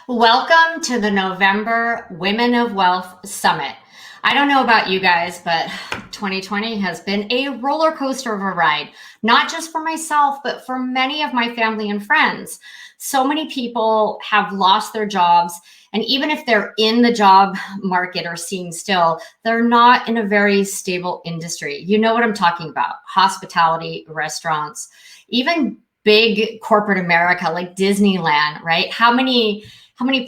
Welcome to the November Women of Wealth Summit. I don't know about you guys, but 2020 has been a roller coaster of a ride, not just for myself, but for many of my family and friends. So many people have lost their jobs. And even if they're in the job market or seeing still, they're not in a very stable industry. You know what I'm talking about: hospitality, restaurants, even big corporate America like Disneyland, right? How many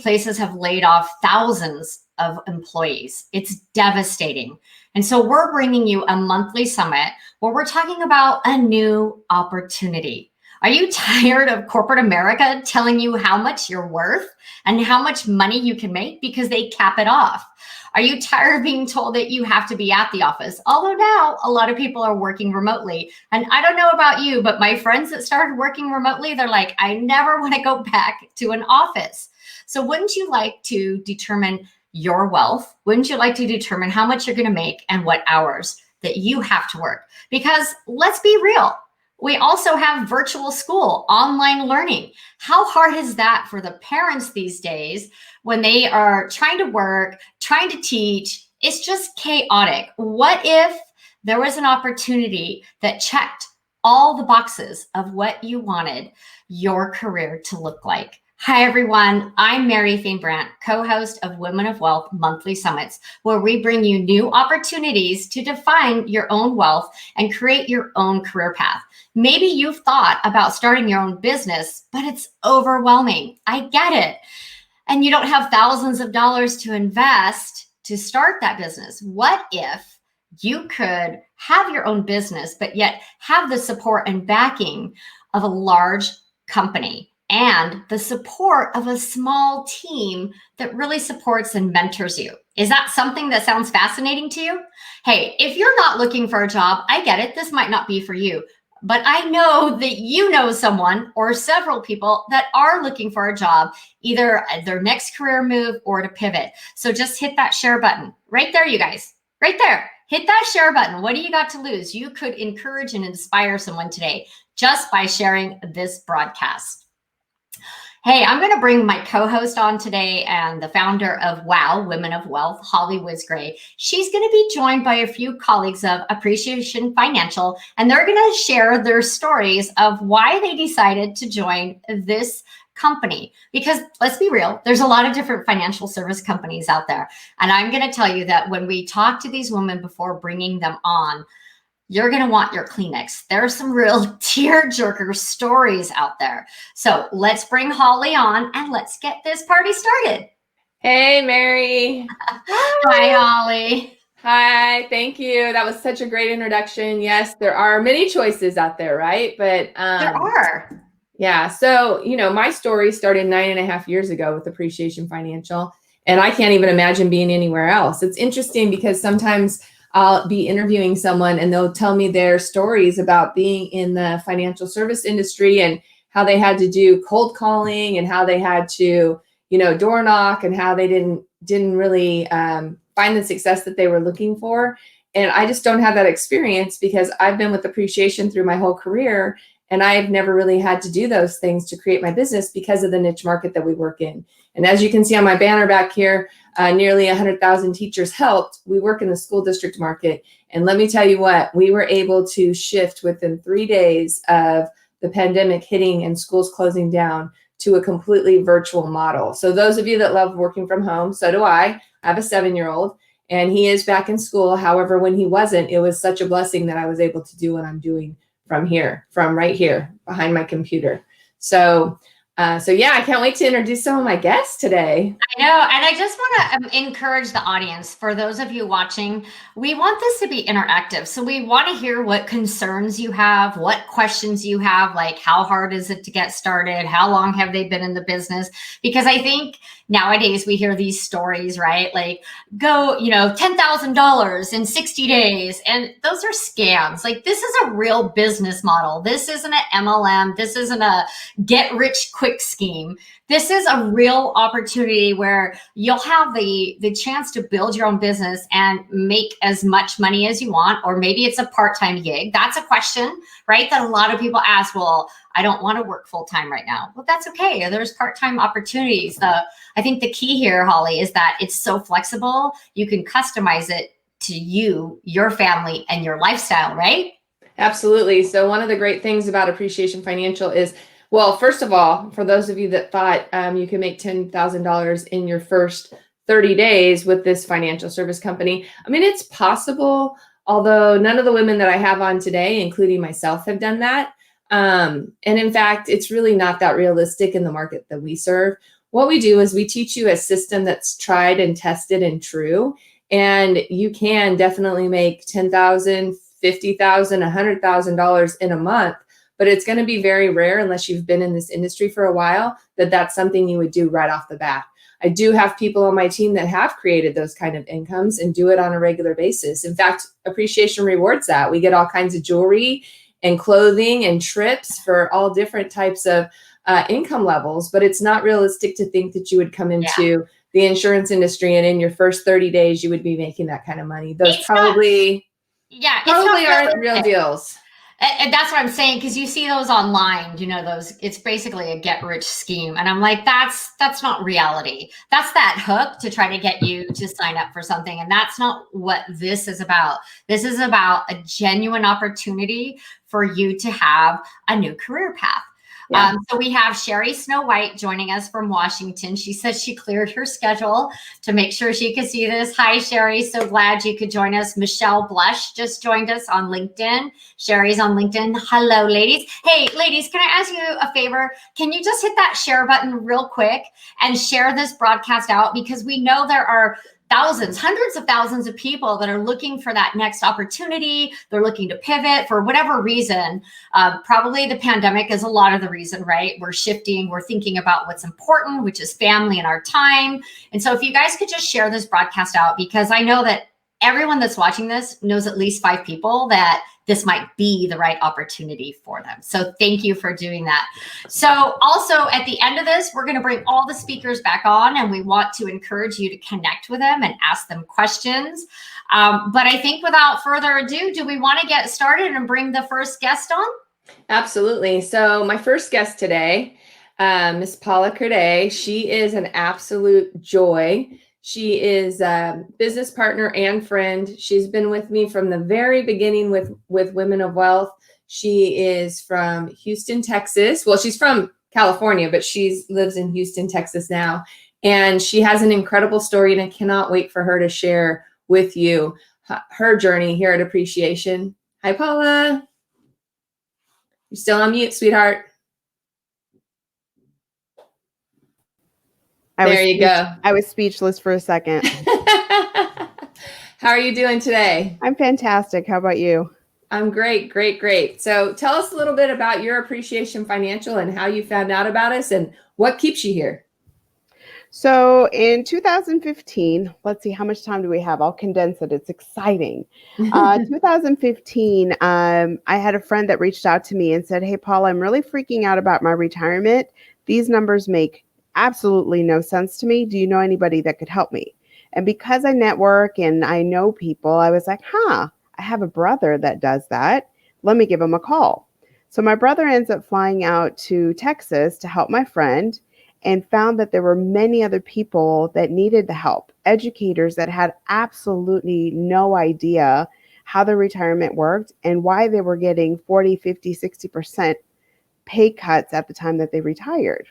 places have laid off thousands of employees? It's devastating. And so we're bringing you a monthly summit where we're talking about a new opportunity. Are you tired of corporate America telling you how much you're worth and how much money you can make because they cap it off? Are you tired of being told that you have to be at the office? Although now a lot of people are working remotely. And I don't know about you, but my friends that started working remotely, they're like, I never want to go back to an office. So wouldn't you like to determine your wealth? Wouldn't you like to determine how much you're going to make and what hours that you have to work? Because let's be real, we also have virtual school, online learning. How hard is that for the parents these days when they are trying to work, trying to teach? It's just chaotic. What if there was an opportunity that checked all the boxes of what you wanted your career to look like? Hi, everyone. I'm Mary Thane Brandt, co-host of Women of Wealth Monthly Summits, where we bring you new opportunities to define your own wealth and create your own career path. Maybe you've thought about starting your own business, but it's overwhelming. I get it. And you don't have thousands of dollars to invest to start that business. What if you could have your own business, but yet have the support and backing of a large company and the support of a small team that really supports and mentors you? Is that something that sounds fascinating to you? Hey, if you're not looking for a job, I get it. This might not be for you. But I know that you know someone or several people that are looking for a job, either their next career move or to pivot. So just hit that share button right there, you guys, right there. Hit that share button. What do you got to lose? You could encourage and inspire someone today just by sharing this broadcast. Hey, I'm going to bring my co-host on today and the founder of WOW, Women of Wealth, Holly Wisgray. She's going to be joined by a few colleagues of Appreciation Financial, and they're going to share their stories of why they decided to join this company. Because let's be real, there's a lot of different financial service companies out there. And I'm going to tell you that when we talk to these women before bringing them on, you're going to want your Kleenex. There are some real tearjerker stories out there. So let's bring Holly on and let's get this party started. Hey, Mary. Hi, Holly. Hi, thank you. That was such a great introduction. Yes, there are many choices out there, right? But there are. Yeah. So, my story started 9.5 years ago with Appreciation Financial, and I can't even imagine being anywhere else. It's interesting because sometimes I'll be interviewing someone and they'll tell me their stories about being in the financial service industry and how they had to do cold calling and how they had to, door knock, and how they didn't really find the success that they were looking for. And I just don't have that experience because I've been with Appreciation through my whole career, and I've never really had to do those things to create my business because of the niche market that we work in. And as you can see on my banner back here, nearly 100,000 teachers helped. We work in the school district market. And let me tell you what, we were able to shift within 3 days of the pandemic hitting and schools closing down to a completely virtual model. So those of you that love working from home, so do I. I have a 7-year-old and he is back in school. However, when he wasn't, it was such a blessing that I was able to do what I'm doing from right here behind my computer. So yeah, I can't wait to introduce some of my guests today. I know. And I just want to encourage the audience, for those of you watching, we want this to be interactive. So we want to hear what concerns you have, what questions you have, like how hard is it to get started? How long have they been in the business? Because I think nowadays we hear these stories, right? Like go, $10,000 in 60 days. And those are scams. Like this is a real business model. This isn't an MLM. This isn't a get rich quick scheme. This is a real opportunity where you'll have the chance to build your own business and make as much money as you want, or maybe it's a part-time gig. That's a question, right? That a lot of people ask. Well, I don't want to work full time right now. Well, that's okay. There's part-time opportunities. I think the key here, Holly, is that it's so flexible. You can customize it to you, your family, and your lifestyle, right? Absolutely. So one of the great things about Appreciation Financial is, well, first of all, for those of you that thought you can make $10,000 in your first 30 days with this financial service company, I mean, it's possible, although none of the women that I have on today, including myself, have done that. And in fact, it's really not that realistic in the market that we serve. What we do is we teach you a system that's tried and tested and true. And you can definitely make $10,000, $50,000, $100,000 in a month, but it's going to be very rare unless you've been in this industry for a while that that's something you would do right off the bat. I do have people on my team that have created those kind of incomes and do it on a regular basis. In fact, Appreciation rewards that. We get all kinds of jewelry and clothing and trips for all different types of income levels, but it's not realistic to think that you would come into the insurance industry and in your first 30 days you would be making that kind of money. Those probably aren't real deals. And that's what I'm saying, because you see those online, those, it's basically a get rich scheme. And I'm like, that's not reality. That's that hook to try to get you to sign up for something. And that's not what this is about. This is about a genuine opportunity for you to have a new career path. Yeah. So we have Sherry Snow White joining us from Washington. She says she cleared her schedule to make sure she could see this. Hi, Sherry. So glad you could join us. Michelle Blush just joined us on LinkedIn. Sherry's on LinkedIn. Hello, ladies. Hey, ladies, can I ask you a favor? Can you just hit that share button real quick and share this broadcast out? Because we know there are thousands, hundreds of thousands of people that are looking for that next opportunity. They're looking to pivot for whatever reason. Probably the pandemic is a lot of the reason, right? We're shifting, we're thinking about what's important, which is family and our time. And so if you guys could just share this broadcast out, because I know that everyone that's watching this knows at least 5 people that this might be the right opportunity for them. So thank you for doing that. So also at the end of this, we're going to bring all the speakers back on, and we want to encourage you to connect with them and ask them questions. But I think without further ado, do we want to get started and bring the first guest on? Absolutely. So my first guest today, Miss Paula Corday, she is an absolute joy. She is a business partner and friend. She's been with me from the very beginning with Women of Wealth. She is from Houston, Texas. Well, she's from California, but she lives in Houston, Texas now. And she has an incredible story, and I cannot wait for her to share with you her journey here at Appreciation. Hi, Paula. You're still on mute, sweetheart. There you go. I was speechless for a second. How are you doing today? I'm fantastic. How about you? I'm great, great, great. So tell us a little bit about your Appreciation Financial and how you found out about us and what keeps you here. So in 2015, let's see, how much time do we have? I'll condense it. It's exciting. 2015, I had a friend that reached out to me and said, hey, Paul, I'm really freaking out about my retirement. These numbers make absolutely no sense to me. Do you know anybody that could help me? And because I network and I know people, I was like, I have a brother that does that. Let me give him a call. So my brother ends up flying out to Texas to help my friend, and found that there were many other people that needed the help, educators that had absolutely no idea how the retirement worked and why they were getting 40, 50, 60% pay cuts at the time that they retired.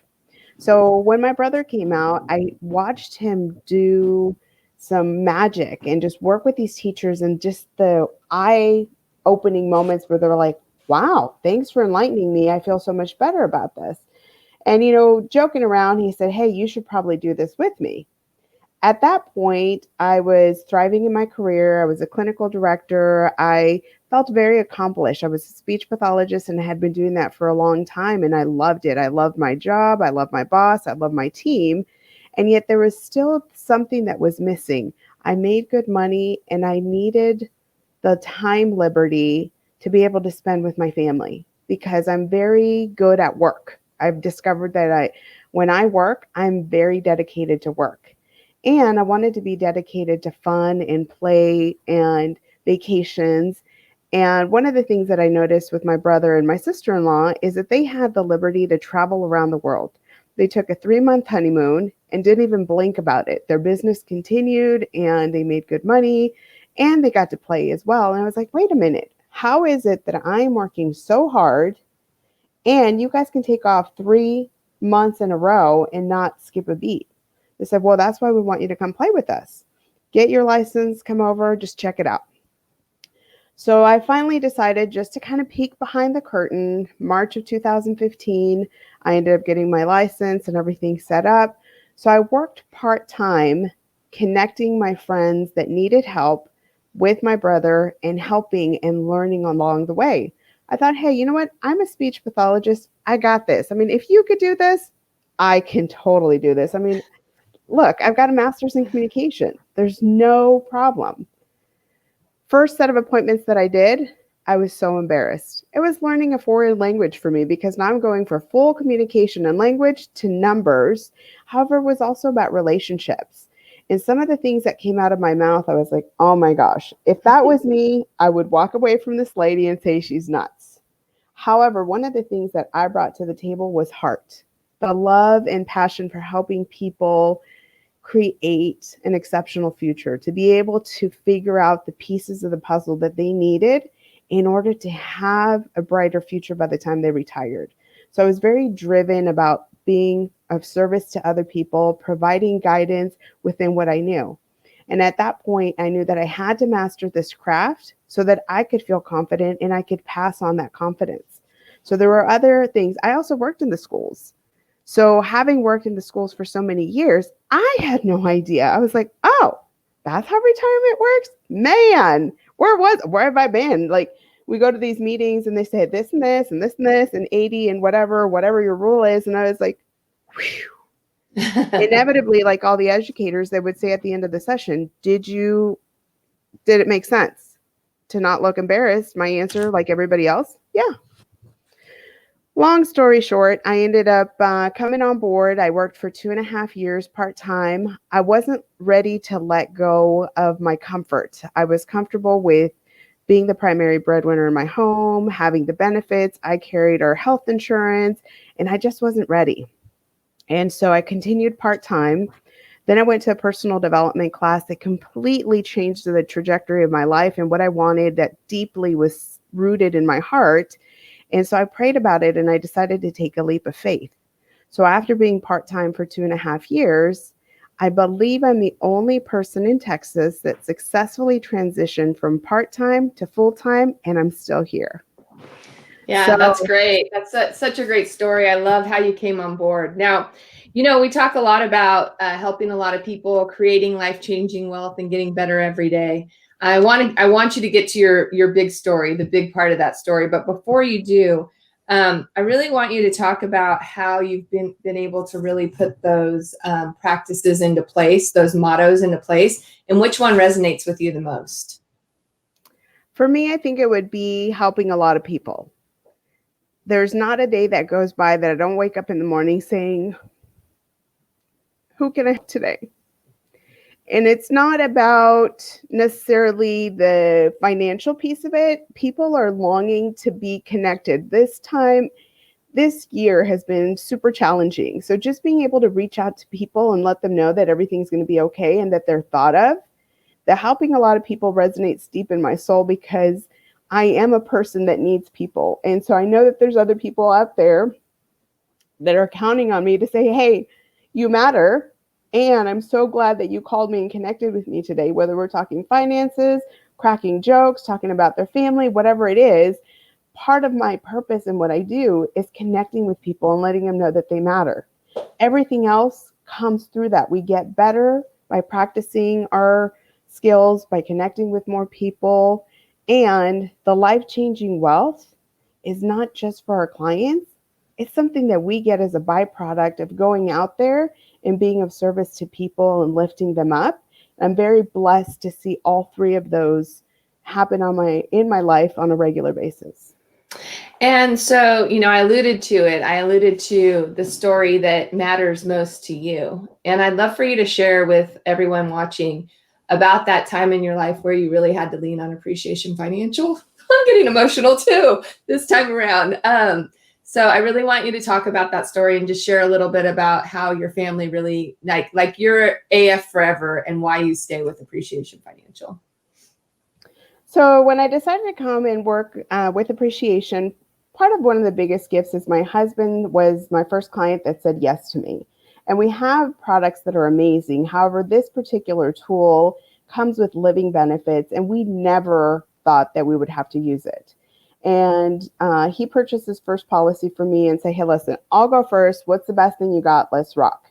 So when my brother came out, I watched him do some magic and just work with these teachers, and just the eye-opening moments where they're like, wow, thanks for enlightening me. I feel so much better about this. And, joking around, he said, hey, you should probably do this with me. At that point, I was thriving in my career. I was a clinical director. I felt very accomplished. I was a speech pathologist and had been doing that for a long time, and I loved it. I loved my job. I loved my boss. I loved my team. And yet there was still something that was missing. I made good money, and I needed the time liberty to be able to spend with my family, because I'm very good at work. I've discovered that when I work, I'm very dedicated to work. And I wanted to be dedicated to fun and play and vacations. And one of the things that I noticed with my brother and my sister-in-law is that they had the liberty to travel around the world. They took a 3-month honeymoon and didn't even blink about it. Their business continued and they made good money and they got to play as well. And I was like, wait a minute, how is it that I'm working so hard and you guys can take off 3 months in a row and not skip a beat? They said, well, that's why we want you to come play with us. Get your license, come over, just check it out. So I finally decided just to kind of peek behind the curtain. March of 2015, I ended up getting my license and everything set up. So I worked part-time connecting my friends that needed help with my brother and helping and learning along the way. I thought, hey, you know what? I'm a speech pathologist. I got this. I mean, if you could do this, I can totally do this. I mean, look, I've got a master's in communication. There's no problem. First set of appointments that I did, I was so embarrassed. It was learning a foreign language for me because now I'm going for full communication and language to numbers. However, it was also about relationships. And some of the things that came out of my mouth, I was like, oh my gosh, if that was me, I would walk away from this lady and say she's nuts. However, one of the things that I brought to the table was heart, the love and passion for helping people create an exceptional future, to be able to figure out the pieces of the puzzle that they needed in order to have a brighter future by the time they retired. So I was very driven about being of service to other people, providing guidance within what I knew. And at that point, I knew that I had to master this craft so that I could feel confident and I could pass on that confidence. So there were other things. I also worked in the schools. So having worked in the schools for so many years, I had no idea. I was like, oh, that's how retirement works? Man, where have I been? Like, we go to these meetings and they say this and this and this and this and 80 and whatever your rule is. And I was like, whew. Inevitably, like all the educators, they would say at the end of the session, did it make sense? To not look embarrassed, my answer, like everybody else, yeah. Long story short, I ended up coming on board. I worked for 2.5 years part-time. I wasn't ready to let go of my comfort. I was comfortable with being the primary breadwinner in my home, having the benefits. I carried our health insurance, and I just wasn't ready. And so I continued part-time. Then I went to a personal development class that completely changed the trajectory of my life and what I wanted that deeply was rooted in my heart. And so I prayed about it and I decided to take a leap of faith. So after being part-time for 2.5 years, I believe I'm the only person in Texas that successfully transitioned from part-time to full-time, and I'm still here. Yeah, So that's great. That's such a great story. I love how you came on board. Now, we talk a lot about helping a lot of people, creating life-changing wealth and getting better every day. I want you to get to your big story, the big part of that story. But before you do, I really want you to talk about how you've been able to really put those practices into place, those mottos into place, and which one resonates with you the most. For me, I think it would be helping a lot of people. There's not a day that goes by that I don't wake up in the morning saying, who can I help today? And it's not about necessarily the financial piece of it. People are longing to be connected. This year has been super challenging. So just being able to reach out to people and let them know that everything's going to be okay and that they're thought of, that helping a lot of people resonates deep in my soul because I am a person that needs people. And so I know that there's other people out there that are counting on me to say, hey, you matter. And I'm so glad that you called me and connected with me today, whether we're talking finances, cracking jokes, talking about their family, whatever it is. Part of my purpose and what I do is connecting with people and letting them know that they matter. Everything else comes through that. We get better by practicing our skills, by connecting with more people. And the life-changing wealth is not just for our clients. It's something that we get as a byproduct of going out there and being of service to people and lifting them up. I'm very blessed to see all three of those happen in my life on a regular basis. And so, I alluded to it. I alluded to the story that matters most to you. And I'd love for you to share with everyone watching about that time in your life where you really had to lean on Appreciation Financial. I'm getting emotional too this time around. So I really want you to talk about that story and just share a little bit about how your family really like you're AF forever and why you stay with Appreciation Financial. So when I decided to come and work with Appreciation, part of one of the biggest gifts is my husband was my first client that said yes to me. And we have products that are amazing. However, this particular tool comes with living benefits, and we never thought that we would have to use it. And he purchased his first policy for me and said, hey, listen, I'll go first. What's the best thing you got? Let's rock.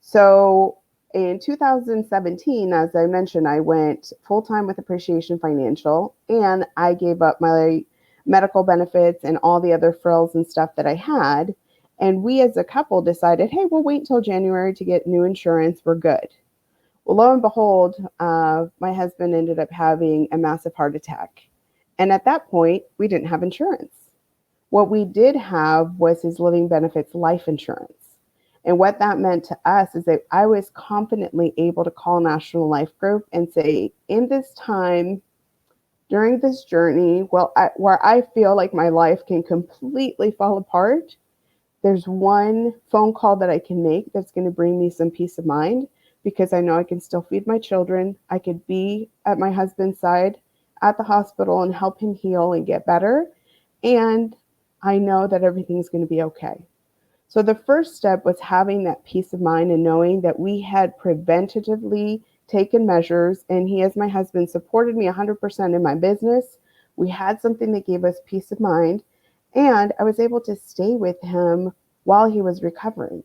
So in 2017, as I mentioned, I went full-time with Appreciation Financial, and I gave up my medical benefits and all the other frills and stuff that I had. And we as a couple decided, hey, we'll wait until January to get new insurance. We're good. Well, lo and behold, my husband ended up having a massive heart attack. And at that point, we didn't have insurance. What we did have was his living benefits life insurance. And what that meant to us is that I was confidently able to call National Life Group and say, in this time, during this journey, where I feel like my life can completely fall apart, there's one phone call that I can make that's going to bring me some peace of mind, because I know I can still feed my children. I could be at my husband's side at the hospital and help him heal and get better. And I know that everything's going to be okay. So the first step was having that peace of mind and knowing that we had preventatively taken measures, and he, as my husband, supported me 100% in my business. We had something that gave us peace of mind, and I was able to stay with him while he was recovering.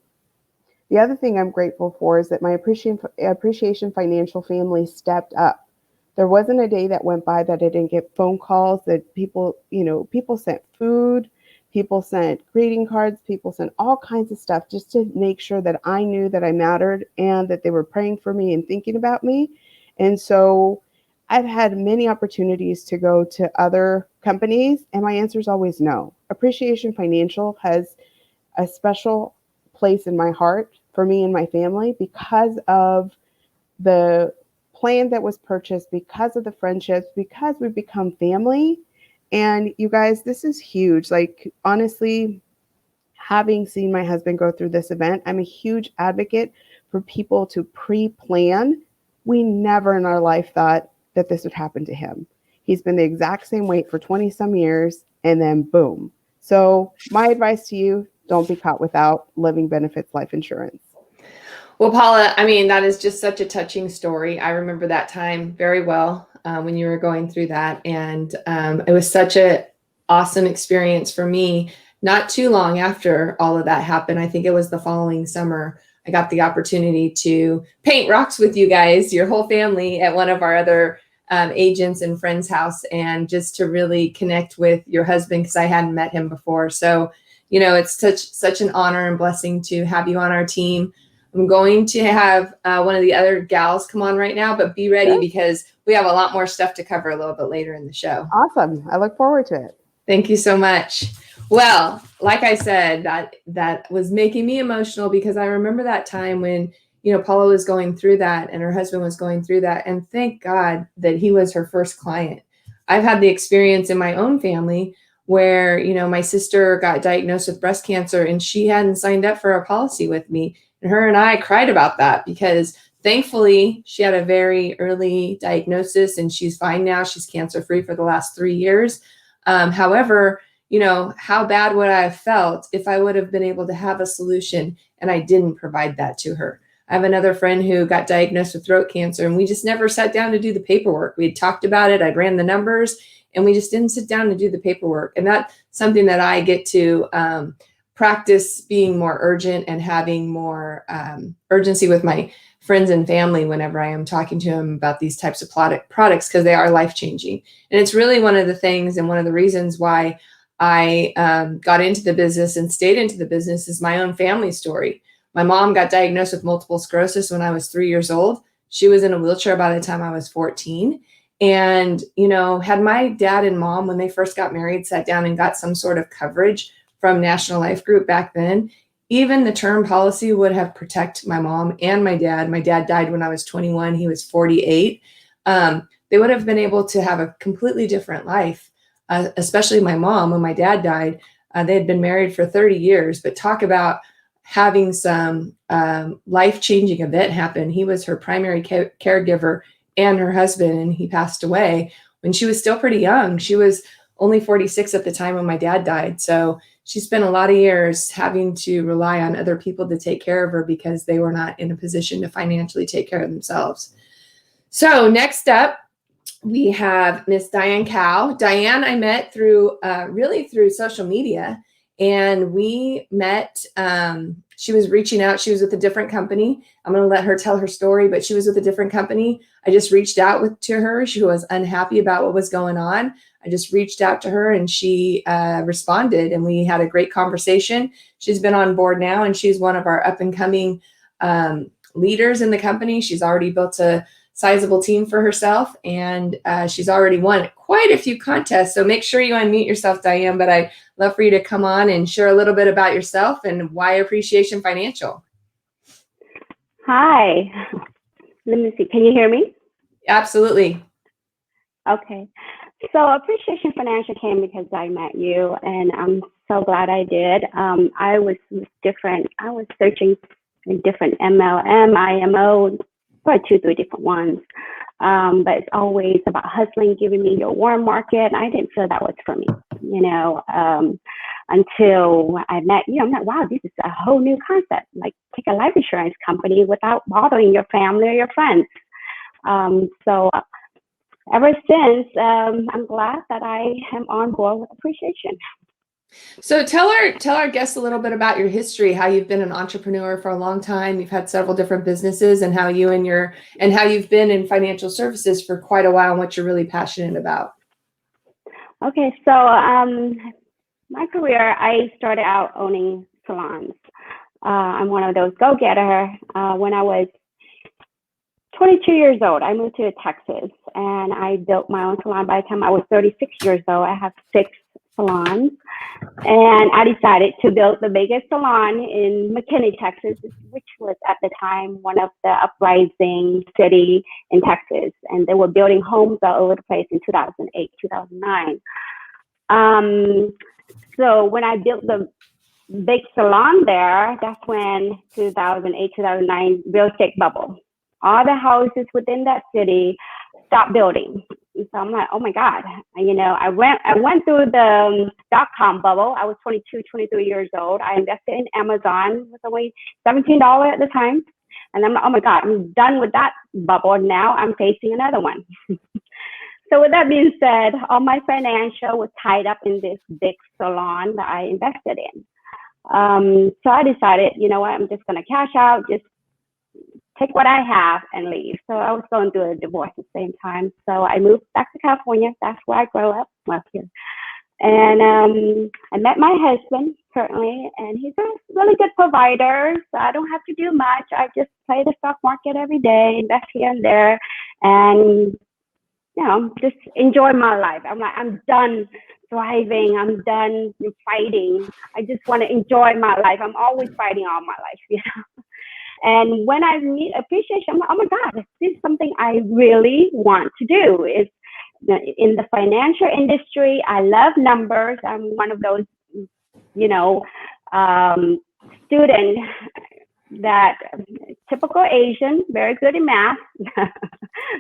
The other thing I'm grateful for is that my Appreciation Financial family stepped up. There wasn't a day that went by that I didn't get phone calls that people sent food, people sent greeting cards, people sent all kinds of stuff just to make sure that I knew that I mattered and that they were praying for me and thinking about me. And so I've had many opportunities to go to other companies, and my answer is always no. Appreciation Financial has a special place in my heart for me and my family because of the plan that was purchased, because of the friendships, because we've become family. And you guys, this is huge. Like, honestly, having seen my husband go through this event, I'm a huge advocate for people to pre-plan. We never in our life thought that this would happen to him. He's been the exact same weight for 20 some years, and then boom. So my advice to you, don't be caught without living benefits life insurance. Well, Paula, I mean, that is just such a touching story. I remember that time very well when you were going through that. And it was such an awesome experience for me. Not too long after all of that happened, I think it was the following summer, I got the opportunity to paint rocks with you guys, your whole family, at one of our other agents and friends' house, and just to really connect with your husband, because I hadn't met him before. So, you know, it's such an honor and blessing to have you on our team. I'm going to have one of the other gals come on right now, but be ready because we have a lot more stuff to cover a little bit later in the show. Awesome. I look forward to it. Thank you so much. Well, like I said, that was making me emotional because I remember that time when, you know, Paula was going through that and her husband was going through that. And thank God that he was her first client. I've had the experience in my own family where, you know, my sister got diagnosed with breast cancer and she hadn't signed up for a policy with me. And her and I cried about that because thankfully she had a very early diagnosis and she's fine now. She's cancer-free for the last 3 years. However, you know, how bad would I have felt if I would have been able to have a solution and I didn't provide that to her? I have another friend who got diagnosed with throat cancer and we just never sat down to do the paperwork. We had talked about it. I'd ran the numbers and we just didn't sit down to do the paperwork. And that's something that I get to practice being more urgent and having more urgency with my friends and family whenever I am talking to them about these types of products because they are life-changing. And it's really one of the things and one of the reasons why I got into the business and stayed into the business is my own family story. My mom got diagnosed with multiple sclerosis when I was 3 years old. She was in a wheelchair by the time I was 14. And, you know, had my dad and mom, when they first got married, sat down and got some sort of coverage from National Life Group back then, even the term policy would have protected my mom and my dad. My dad died when I was 21. He was 48. They would have been able to have a completely different life especially my mom, when my dad died. They had been married for 30 years, but talk about having some life-changing event happen. He was her primary caregiver and her husband, and he passed away when she was still pretty young. She was only 46 at the time when my dad died. So she spent a lot of years having to rely on other people to take care of her because they were not in a position to financially take care of themselves. So next up, we have Miss Diane Cow. Diane, I met through really through social media, and we met. She was reaching out. She was with a different company. I'm going to let her tell her story, but she was with a different company. I just reached out to her. She was unhappy about what was going on. I just reached out to her, and she responded, and we had a great conversation. She's been on board now, and she's one of our up and coming leaders in the company. She's already built a sizable team for herself, and she's already won quite a few contests. So make sure you unmute yourself, Diane, but I'd love for you to come on and share a little bit about yourself and why Appreciation Financial. Hi, let me see, can you hear me? Absolutely. Okay, so Appreciation Financial came because I met you, and I'm so glad I did. I was different. I was searching in different MLM, IMO, probably 2-3 different ones. But it's always about hustling, giving me your warm market. I didn't feel that was for me, until I met you. I'm like, wow, this is a whole new concept. Like, take a life insurance company without bothering your family or your friends. So ever since, I'm glad that I am on board with Appreciation. So tell our guests a little bit about your history, how you've been an entrepreneur for a long time. You've had several different businesses, and how you've been in financial services for quite a while, and what you're really passionate about. Okay, so my career, I started out owning salons. I'm one of those go-getter. When I was 22 years old, I moved to Texas, and I built my own salon. By the time I was 36 years old, I have 6 salons, and I decided to build the biggest salon in McKinney, Texas, which was at the time one of the uprising city in Texas, and they were building homes all over the place in 2008, 2009. So when I built the big salon there, that's when 2008, 2009 real estate bubble. All the houses within that city stopped building. So I'm like, oh my God, I went through the .com bubble. I was 22, 23 years old. I invested in Amazon. It was only $17 at the time. And I'm like, oh my God, I'm done with that bubble. Now I'm facing another one. So with that being said, all my financial was tied up in this big salon that I invested in. So I decided, you know what, I'm just going to cash out, just take what I have and leave. So I was going through a divorce at the same time. So I moved back to California. That's where I grew up, well, here. And I met my husband currently, and he's a really good provider. So I don't have to do much. I just play the stock market every day, invest here and there, and just enjoy my life. I'm like, I'm done thriving. I'm done fighting. I just want to enjoy my life. I'm always fighting all my life, And when I meet Appreciation, I'm like, oh my God, this is something I really want to do. It's in the financial industry. I love numbers. I'm one of those, student that typical Asian, very good in math.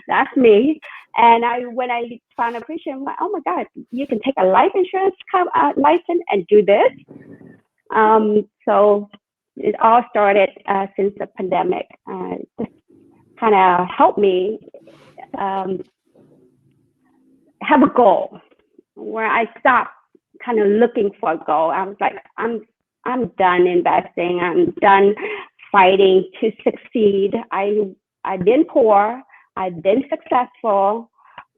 That's me. And when I found Appreciation, I'm like, oh my God, you can take a life insurance license and do this. So it all started since the pandemic. Just kind of helped me have a goal where I stopped kind of looking for a goal. I was like, I'm done investing. I'm done fighting to succeed. I've been poor. I've been successful.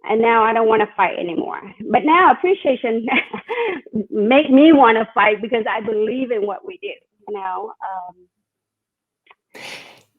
And now I don't want to fight anymore. But now Appreciation make me want to fight because I believe in what we do.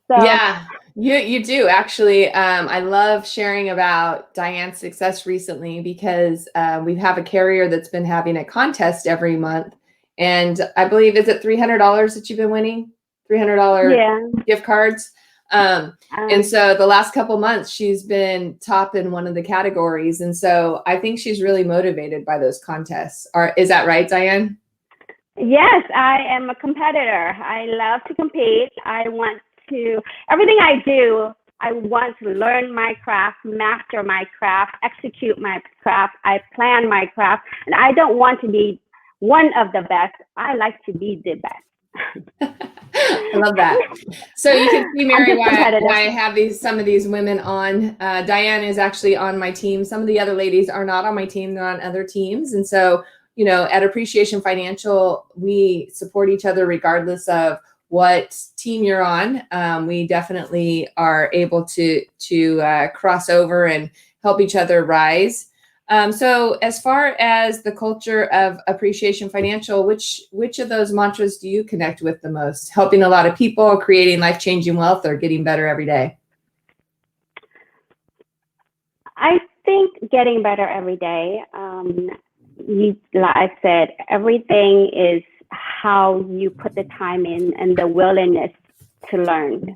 So yeah, you do actually. I love sharing about Diane's success recently because we have a carrier that's been having a contest every month, and I believe, is it $300 that you've been winning? $300 gift cards. And so the last couple months, she's been top in one of the categories. And so I think she's really motivated by those contests. Is that right, Diane? Yes, I am a competitor. I love to compete. Everything I do, I want to learn my craft, master my craft, execute my craft. I plan my craft, and I don't want to be one of the best. I like to be the best. I love that. So you can see, Mary, why I have some of these women on. Diane is actually on my team. Some of the other ladies are not on my team. They're on other teams. And so, at Appreciation Financial, we support each other regardless of what team you're on. We definitely are able to cross over and help each other rise. So as far as the culture of Appreciation Financial, which of those mantras do you connect with the most? Helping a lot of people, creating life-changing wealth, or getting better every day? I think getting better every day. Like I said, everything is how you put the time in and the willingness to learn.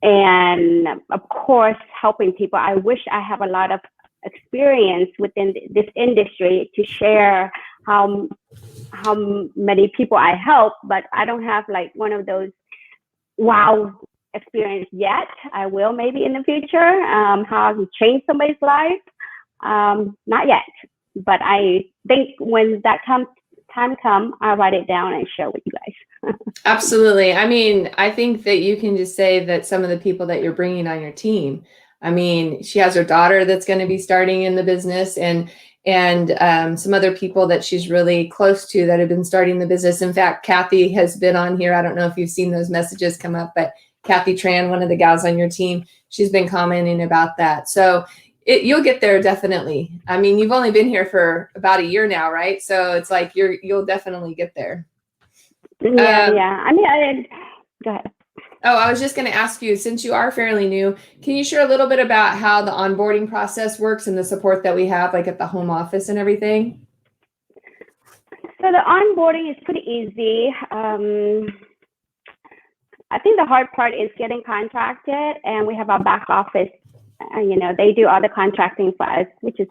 And of course, helping people. I wish I have a lot of experience within this industry to share how many people I help, but I don't have like one of those wow experience yet. I will maybe in the future, how to change somebody's life. Not yet, but I think when that time comes, I'll write it down and share with you guys. Absolutely. I mean, I think that you can just say that some of the people that you're bringing on your team, I mean, she has her daughter that's going to be starting in the business, and some other people that she's really close to that have been starting the business. In fact, Kathy has been on here. I don't know if you've seen those messages come up, but Kathy Tran, one of the gals on your team, she's been commenting about that. So you'll get there, definitely. I mean, you've only been here for about a year now, right? So it's like you'll definitely get there. Yeah. I mean, go ahead. Oh, I was just going to ask you, since you are fairly new, can you share a little bit about how the onboarding process works and the support that we have, like at the home office and everything? So the onboarding is pretty easy. I think the hard part is getting contracted, and we have our back office. They do all the contracting for us, which is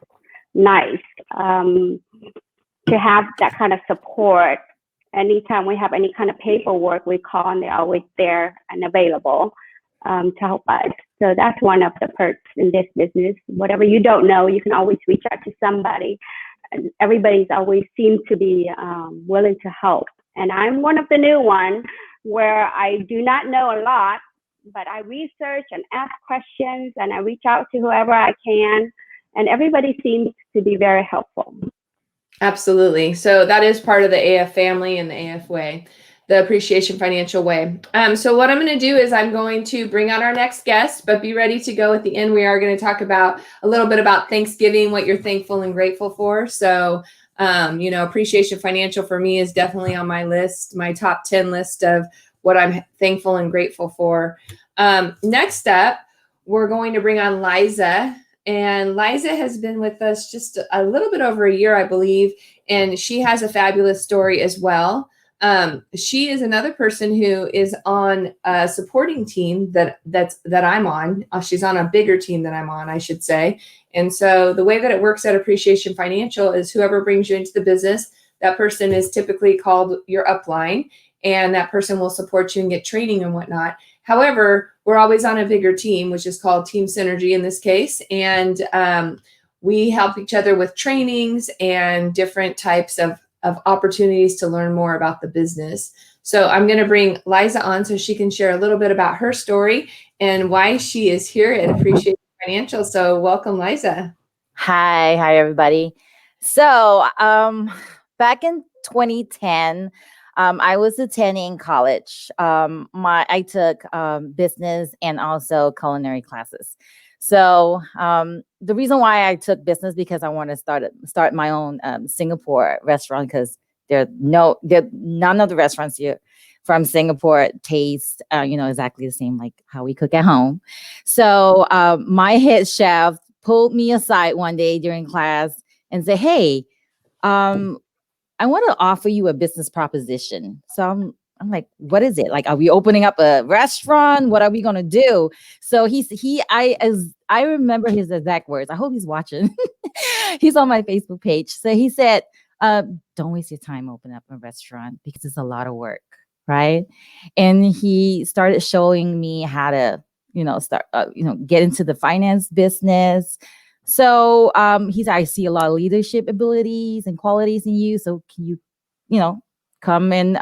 nice to have that kind of support. Anytime we have any kind of paperwork, we call and they're always there and available to help us. So that's one of the perks in this business. Whatever you don't know, you can always reach out to somebody. And everybody's always seemed to be willing to help. And I'm one of the new ones where I do not know a lot, but I research and ask questions and I reach out to whoever I can. And everybody seems to be very helpful. Absolutely. So that is part of the AF family and the AF way, the Appreciation Financial way. So what I'm going to do is I'm going to bring on our next guest, but be ready to go at the end. We are going to talk about a little bit about Thanksgiving, what you're thankful and grateful for. So, Appreciation Financial for me is definitely on my list, my top 10 list of what I'm thankful and grateful for. Next up, we're going to bring on Liza. And Liza has been with us just a little bit over a year, I believe, and she has a fabulous story as well. She is another person who is on a supporting team that I'm on. She's on a bigger team than I'm on, I should say. And so the way that it works at Appreciation Financial is whoever brings you into the business, that person is typically called your upline, and that person will support you and get training and whatnot. However, we're always on a bigger team, which is called Team Synergy in this case. And we help each other with trainings and different types of opportunities to learn more about the business. So I'm going to bring Liza on so she can share a little bit about her story and why she is here at Appreciation Financial. So welcome, Liza. Hi, everybody. So back in 2010, I was attending college. I took business and also culinary classes. So the reason why I took business because I want to start my own Singapore restaurant, because none of the restaurants here from Singapore taste exactly the same like how we cook at home. So my head chef pulled me aside one day during class and said, "Hey, I want to offer you a business proposition." So I'm like, what is it? Like, are we opening up a restaurant? What are we gonna do? So I remember his exact words. I hope he's watching. He's on my Facebook page. So he said, don't waste your time opening up a restaurant because it's a lot of work, right? And he started showing me how to, start, get into the finance business. So he said, I see a lot of leadership abilities and qualities in you. So can you, come and,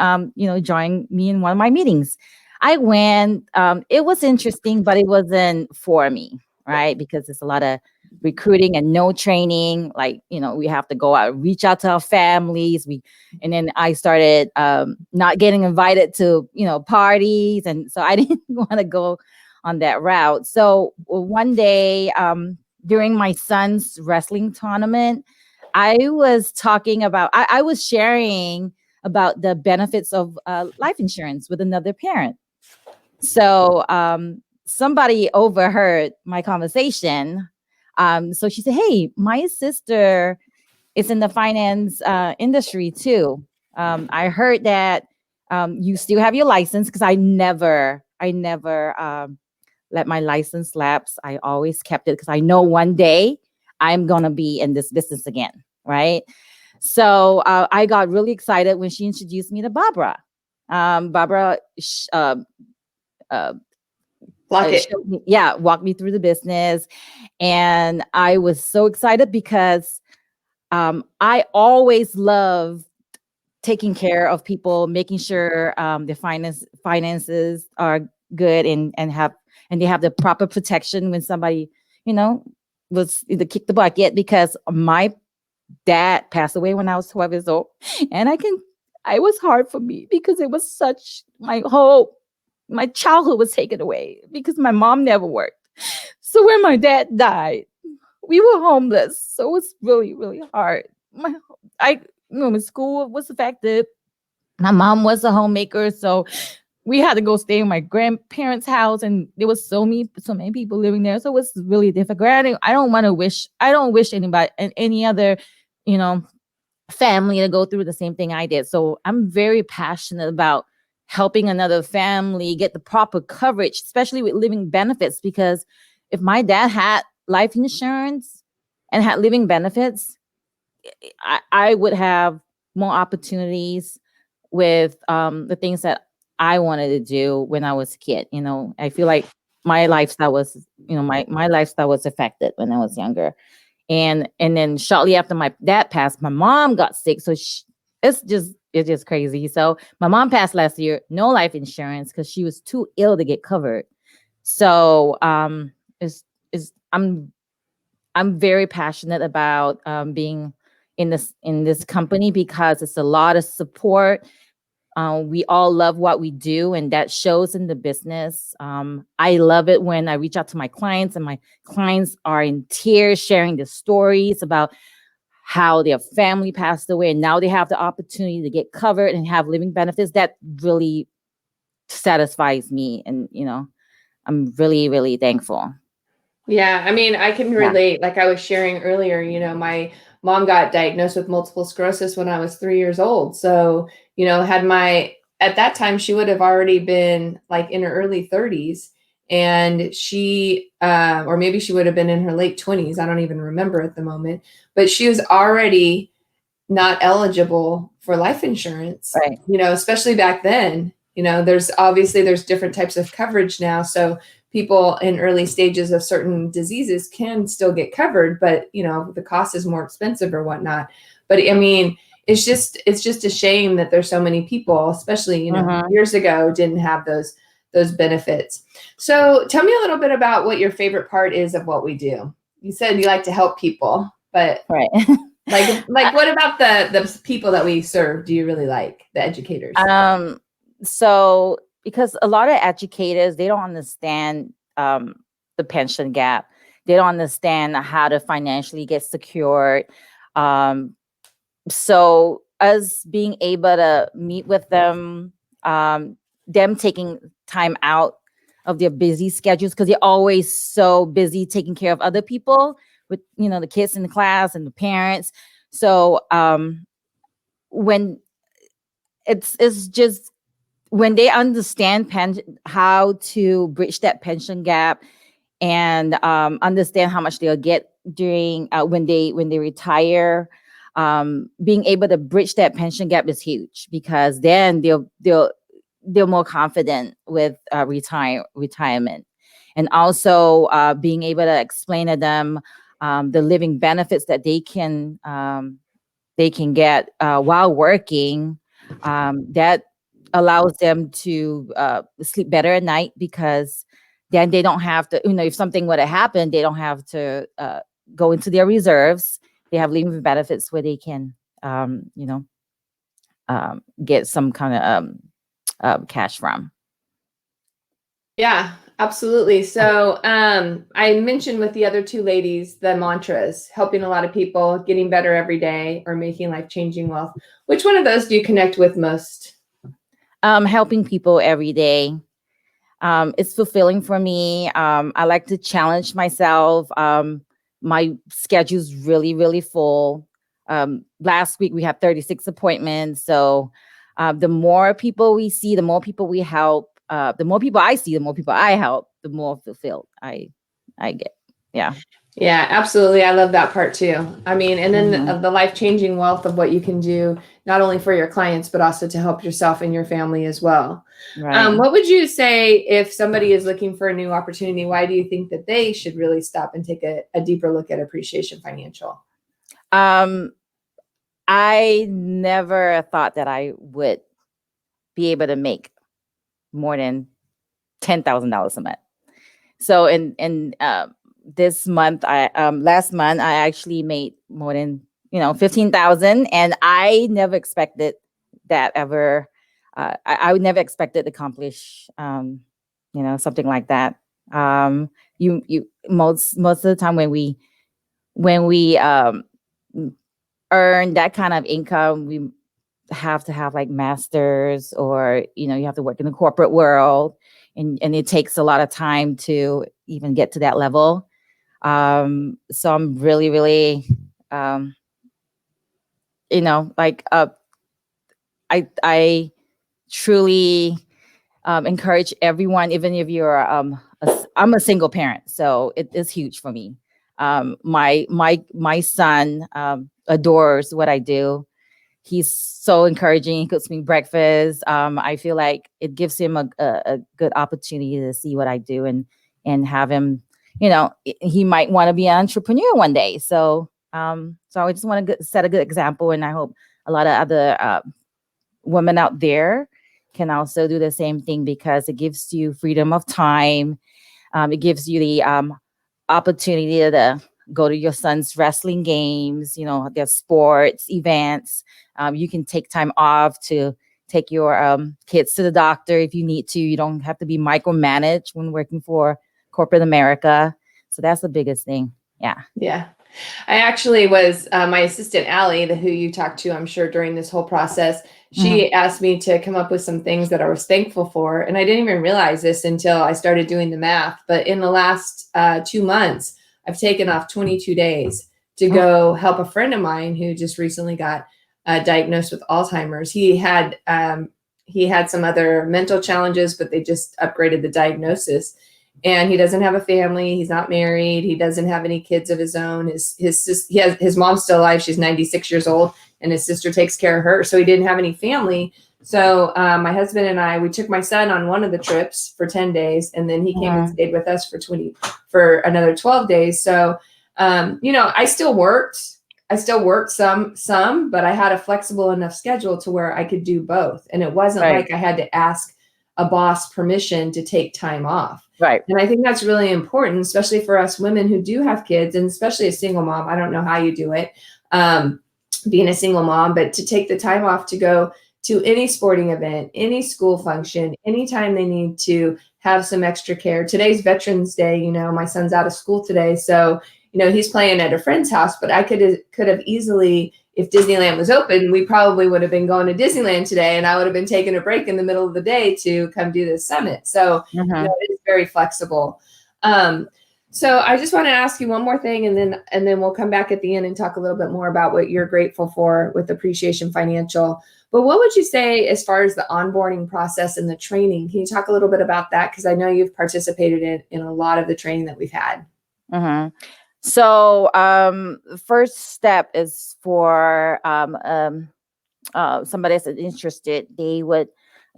join me in one of my meetings? I went. It was interesting, but it wasn't for me, right? Because it's a lot of recruiting and no training. Like, we have to go out, reach out to our families. And then I started not getting invited to, parties. And so I didn't want to go on that route. So one day during my son's wrestling tournament, I was talking about, I was sharing about the benefits of life insurance with another parent. So somebody overheard my conversation. So she said, hey, my sister is in the finance industry too. I heard that you still have your license, because I never let my license lapse. I always kept it because I know one day I'm going to be in this business again, right? So I got really excited when she introduced me to Barbara. Barbara walked me through the business. And I was so excited because I always love taking care of people, making sure their finances are good and they have the proper protection when somebody, was either kick the bucket, because my dad passed away when I was 12 years old. And it was hard for me because it was my childhood was taken away because my mom never worked. So when my dad died, we were homeless. So it was really, really hard. My school was affected. My mom was a homemaker. So we had to go stay in my grandparents' house, and there was so many people living there. So it was really difficult. I don't wish anybody and any other, family to go through the same thing I did. So I'm very passionate about helping another family get the proper coverage, especially with living benefits, because if my dad had life insurance and had living benefits, I would have more opportunities with the things that I wanted to do when I was a kid. I feel like my lifestyle was, my lifestyle was affected when I was younger. And then shortly after my dad passed, my mom got sick. So it's just crazy. So my mom passed last year, no life insurance because she was too ill to get covered. So I'm very passionate about being in this company because it's a lot of support. We all love what we do, and that shows in the business. I love it when I reach out to my clients and my clients are in tears sharing their stories about how their family passed away and now they have the opportunity to get covered and have living benefits. That really satisfies me. And, I'm really, really thankful. Yeah, I mean, I can relate. Like I was sharing earlier, my mom got diagnosed with multiple sclerosis when I was 3 years old. So, at that time, she would have already been like in her early 30s. And she, or maybe she would have been in her late 20s. I don't even remember at the moment. But she was already not eligible for life insurance, right? Especially back then. There's different types of coverage now. So people in early stages of certain diseases can still get covered, but the cost is more expensive or whatnot. But I mean, it's just a shame that there's so many people, especially years ago, didn't have those benefits. So tell me a little bit about what your favorite part is of what we do. You said you like to help people, but right. like what about the people that we serve do you really like, the educators? So because a lot of educators, they don't understand the pension gap. They don't understand how to financially get secured. So us being able to meet with them, them taking time out of their busy schedules, because they're always so busy taking care of other people with, the kids in the class and the parents. So when it's just when they understand how to bridge that pension gap and understand how much they'll get during when they retire, being able to bridge that pension gap is huge, because then they're more confident with retirement, and also being able to explain to them the living benefits that they can get while working. That allows them to sleep better at night, because then they don't have to, if something were to happen, they don't have to go into their reserves. They have living benefits where they can, get some kind of cash from. Yeah, absolutely. So I mentioned with the other two ladies, the mantras, helping a lot of people, getting better every day, or making life-changing wealth. Which one of those do you connect with most? Helping people every day. It's fulfilling for me. I like to challenge myself. My schedule's really, really full. Last week we had 36 appointments. So the more people we see, the more people we help. The more people I see, the more people I help, the more fulfilled I get. Yeah. Yeah, absolutely. I love that part too. I mean, and then the life-changing wealth of what you can do, not only for your clients, but also to help yourself and your family as well. Right. What would you say if somebody is looking for a new opportunity? Why do you think that they should really stop and take a deeper look at Appreciation Financial? I never thought that I would be able to make more than $10,000 a month. So in this month, last month I actually made more than 15,000, and I never expected that ever. I would never expected to accomplish something like that. You most of the time when we earn that kind of income, we have to have like masters, or you have to work in the corporate world, and it takes a lot of time to even get to that level. So I'm really, really, I truly encourage everyone, even if you're I'm a single parent, so it is huge for me. My son adores what I do. He's so encouraging. He cooks me breakfast. I feel like it gives him a good opportunity to see what I do, and have him, he might want to be an entrepreneur one day. So I just want to set a good example, and I hope a lot of other women out there can also do the same thing, because it gives you freedom of time. It gives you the opportunity to go to your son's wrestling games, their sports events. You can take time off to take your kids to the doctor if you need to. You don't have to be micromanaged when working for corporate America. So that's the biggest thing. Yeah. Yeah. I actually was my assistant, Allie, who you talked to, I'm sure, during this whole process. She asked me to come up with some things that I was thankful for. And I didn't even realize this until I started doing the math. But in the last 2 months, I've taken off 22 days to go help a friend of mine who just recently got diagnosed with Alzheimer's. He had some other mental challenges, but they just upgraded the diagnosis. And he doesn't have a family. He's not married. He doesn't have any kids of his own. His mom's still alive. She's 96 years old, and his sister takes care of her. So he didn't have any family. So my husband and we took my son on one of the trips for 10 days, and then he came and stayed with us for another 12 days. So, I still worked. Some, but I had a flexible enough schedule to where I could do both. And it wasn't like I had to ask a boss permission to take time off. Right. And I think that's really important, especially for us women who do have kids, and especially a single mom. I don't know how you do it, being a single mom, but to take the time off to go to any sporting event, any school function, anytime they need to have some extra care. Today's Veterans Day, my son's out of school today. So, he's playing at a friend's house, but I could have easily, if Disneyland was open, we probably would have been going to Disneyland today, and I would have been taking a break in the middle of the day to come do this summit. So, it's very flexible. So I just want to ask you one more thing, and then we'll come back at the end and talk a little bit more about what you're grateful for with Appreciation Financial. But what would you say as far as the onboarding process and the training? Can you talk a little bit about that? Because I know you've participated in a lot of the training that we've had. Mm-hmm. So, first step is for somebody that's interested, they would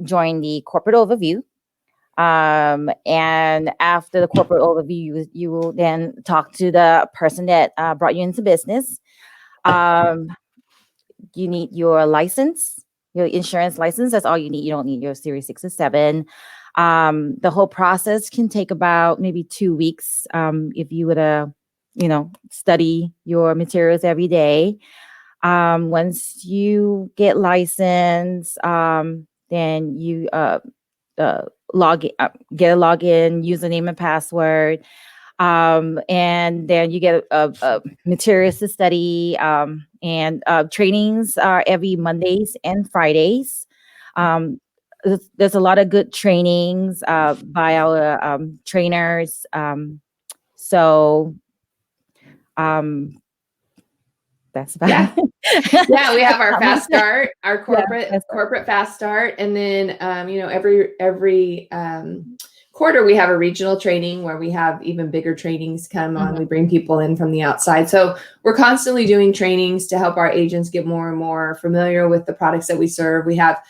join the corporate overview. And after the corporate overview, you will then talk to the person that brought you into business. You need your license, your insurance license. That's all you need. You don't need your Series 6 or 7. The whole process can take about maybe 2 weeks if you were to, study your materials every day. Once you get licensed, then you log in, get a login, username and password, and then you get a materials to study. And trainings are every Mondays and Fridays. There's a lot of good trainings by our trainers. That's about it. Yeah, we have our fast start, our corporate fast start, and then every quarter we have a regional training where we have even bigger trainings come on. We bring people in from the outside, so we're constantly doing trainings to help our agents get more and more familiar with the products that we serve. We have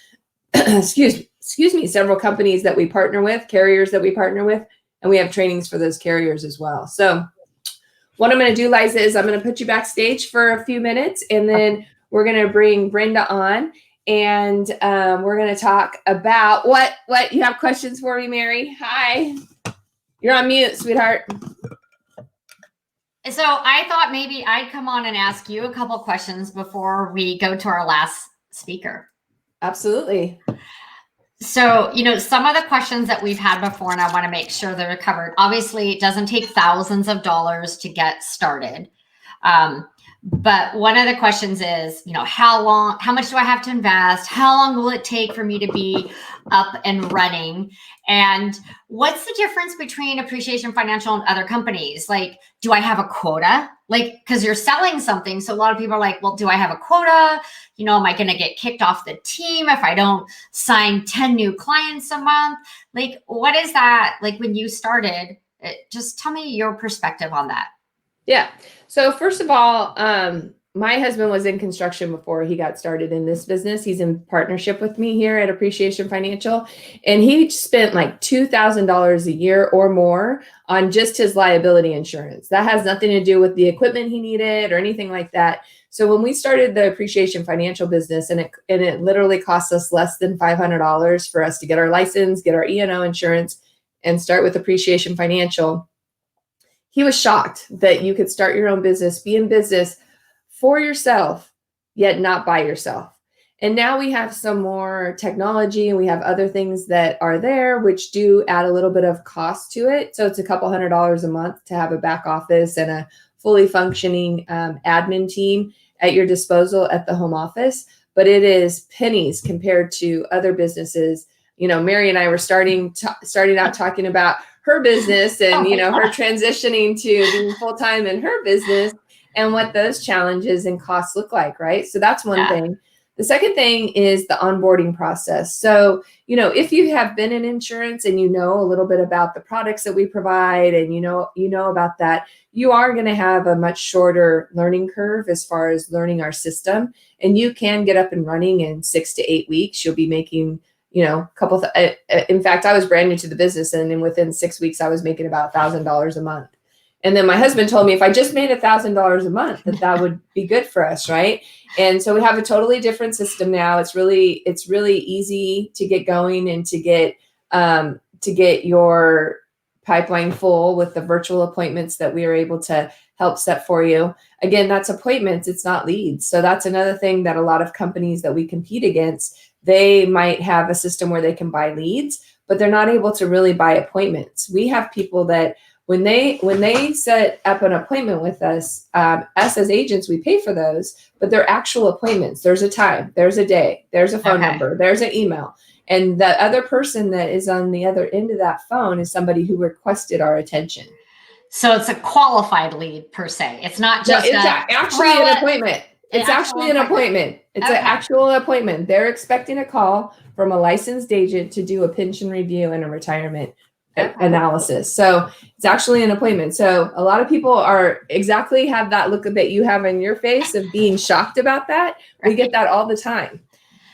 excuse me, several companies that we partner with, carriers that we partner with, and we have trainings for those carriers as well. So what I'm going to do, Liza, is I'm going to put you backstage for a few minutes, and then we're going to bring Brenda on, and we're going to talk about what you have questions for me, Mary. Hi. You're on mute, sweetheart. So I thought maybe I'd come on and ask you a couple questions before we go to our last speaker. Absolutely. So, some of the questions that we've had before, and I want to make sure they're covered. Obviously, it doesn't take thousands of dollars to get started. But one of the questions is, how much do I have to invest? How long will it take for me to be up and running? And what's the difference between Appreciation Financial and other companies? Like, do I have a quota? Like, because you're selling something. So a lot of people are like, well, do I have a quota? Am I going to get kicked off the team if I don't sign 10 new clients a month? Like, what is that? Like when you started, just tell me your perspective on that. Yeah. So first of all, my husband was in construction before he got started in this business. He's in partnership with me here at Appreciation Financial, and he spent like $2,000 a year or more on just his liability insurance. That has nothing to do with the equipment he needed or anything like that. So when we started the Appreciation Financial business, and it literally cost us less than $500 for us to get our license, get our E&O insurance, and start with Appreciation Financial, he was shocked that you could start your own business, be in business for yourself, yet not by yourself. And now we have some more technology, and we have other things that are there, which do add a little bit of cost to it. So it's a couple $100 a month to have a back office and a fully functioning admin team at your disposal at the home office. But it is pennies compared to other businesses. Mary and I were starting out talking about her business and, her transitioning to being full-time in her business and what those challenges and costs look like, right? So that's one thing. The second thing is the onboarding process. So, if you have been in insurance and a little bit about the products that we provide and you know about that, you are going to have a much shorter learning curve as far as learning our system. And you can get up and running in 6 to 8 weeks. You'll be making in fact, I was brand new to the business, and then within 6 weeks, I was making about $1,000 a month. And then my husband told me if I just made $1,000 a month, that would be good for us, right? And so we have a totally different system now. It's really easy to get going and to get your pipeline full with the virtual appointments that we are able to help set for you. Again, that's appointments, it's not leads. So that's another thing that a lot of companies that we compete against, they might have a system where they can buy leads, but they're not able to really buy appointments. We have people that when they set up an appointment with us, us as agents, we pay for those, but they're actual appointments. There's a time, there's a day, there's a phone number, there's an email. And the other person that is on the other end of that phone is somebody who requested our attention. So it's a qualified lead per se. It's not No, just it's actually an throw appointment. It's actual actually an appointment. It's Okay. an actual appointment. They're expecting a call from a licensed agent to do a pension review and a retirement Okay. analysis. So it's actually an appointment. So a lot of people are exactly have that look that you have in your face of being shocked about that. We get that all the time.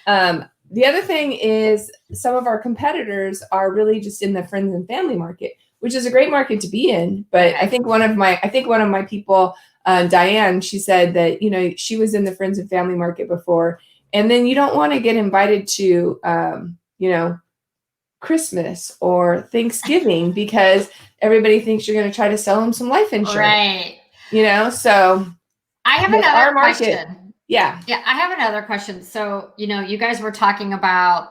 The other thing is some of our competitors are really just in the friends and family market, which is a great market to be in. But I think one of my people, Diane, she said that, you know, she was in the friends and family market before, and then you don't want to get invited to, you know, Christmas or Thanksgiving because everybody thinks you're going to try to sell them some life insurance, Right. you know? So I have with another our market, question. yeah. Yeah, I have another question. So, you know, you guys were talking about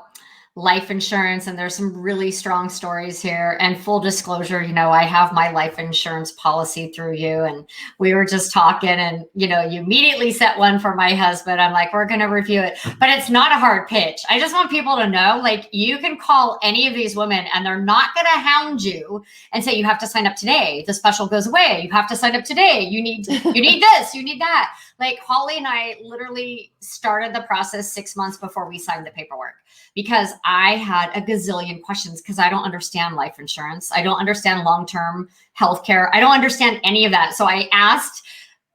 life insurance, and there's some really strong stories here. And full disclosure, you know, I have my life insurance policy through you, and we were just talking, and, you know, you immediately set one for my husband. I'm like, we're going to review it, but it's not a hard pitch. I just want people to know, like, you can call any of these women and they're not going to hound you and say, you have to sign up today. The special goes away. You have to sign up today. You need this, you need that. Like, Holly and I literally started the process 6 months before we signed the paperwork, because I had a gazillion questions, because I don't understand life insurance. I don't understand long-term healthcare. I don't understand any of that. So I asked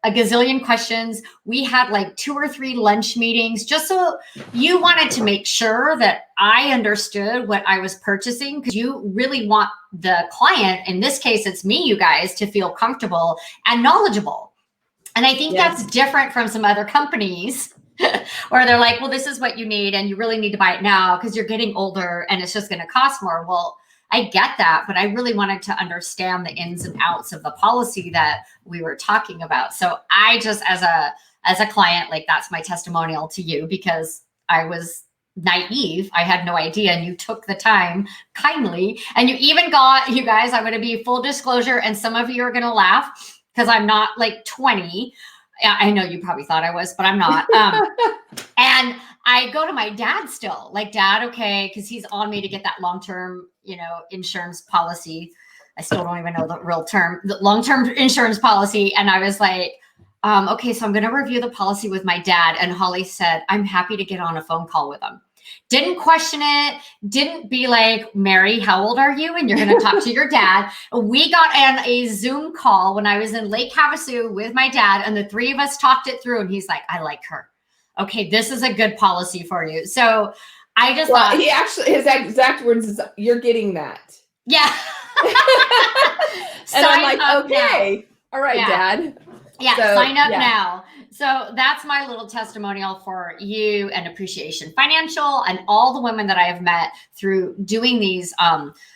a gazillion questions. We had like 2 or 3 lunch meetings, just so you wanted to make sure that I understood what I was purchasing, because you really want the client, in this case, it's me, you guys, to feel comfortable and knowledgeable. And I think that's different from some other companies where they're like, well, this is what you need, and you really need to buy it now because you're getting older and it's just going to cost more. Well, I get that, but I really wanted to understand the ins and outs of the policy that we were talking about. So I just, as a client, like, that's my testimonial to you, because I was naive. I had no idea. And you took the time kindly, and you even got, you guys, I'm going to be full disclosure, and some of you are going to laugh because I'm not like 20. I know you probably thought I was, but I'm not. And I go to my dad still, like, Dad, okay, because he's on me to get that long-term, you know, insurance policy. I still don't even know the real term, the long-term insurance policy. And I was like, okay, so I'm going to review the policy with my dad. And Holly said, I'm happy to get on a phone call with him. Didn't question it. Didn't be like, Mary, how old are you? And you're going to talk to your dad. We got on a Zoom call when I was in Lake Havasu with my dad, and the 3 of us talked it through. And he's like, I like her. Okay, this is a good policy for you. So I just thought, he actually, his exact words is, you're getting that. yeah. And I'm like, Sign up okay, now. all right, Yeah. Dad. Yeah, So, sign up yeah. now. So that's my little testimonial for you and Appreciation Financial, and all the women that I have met through doing these,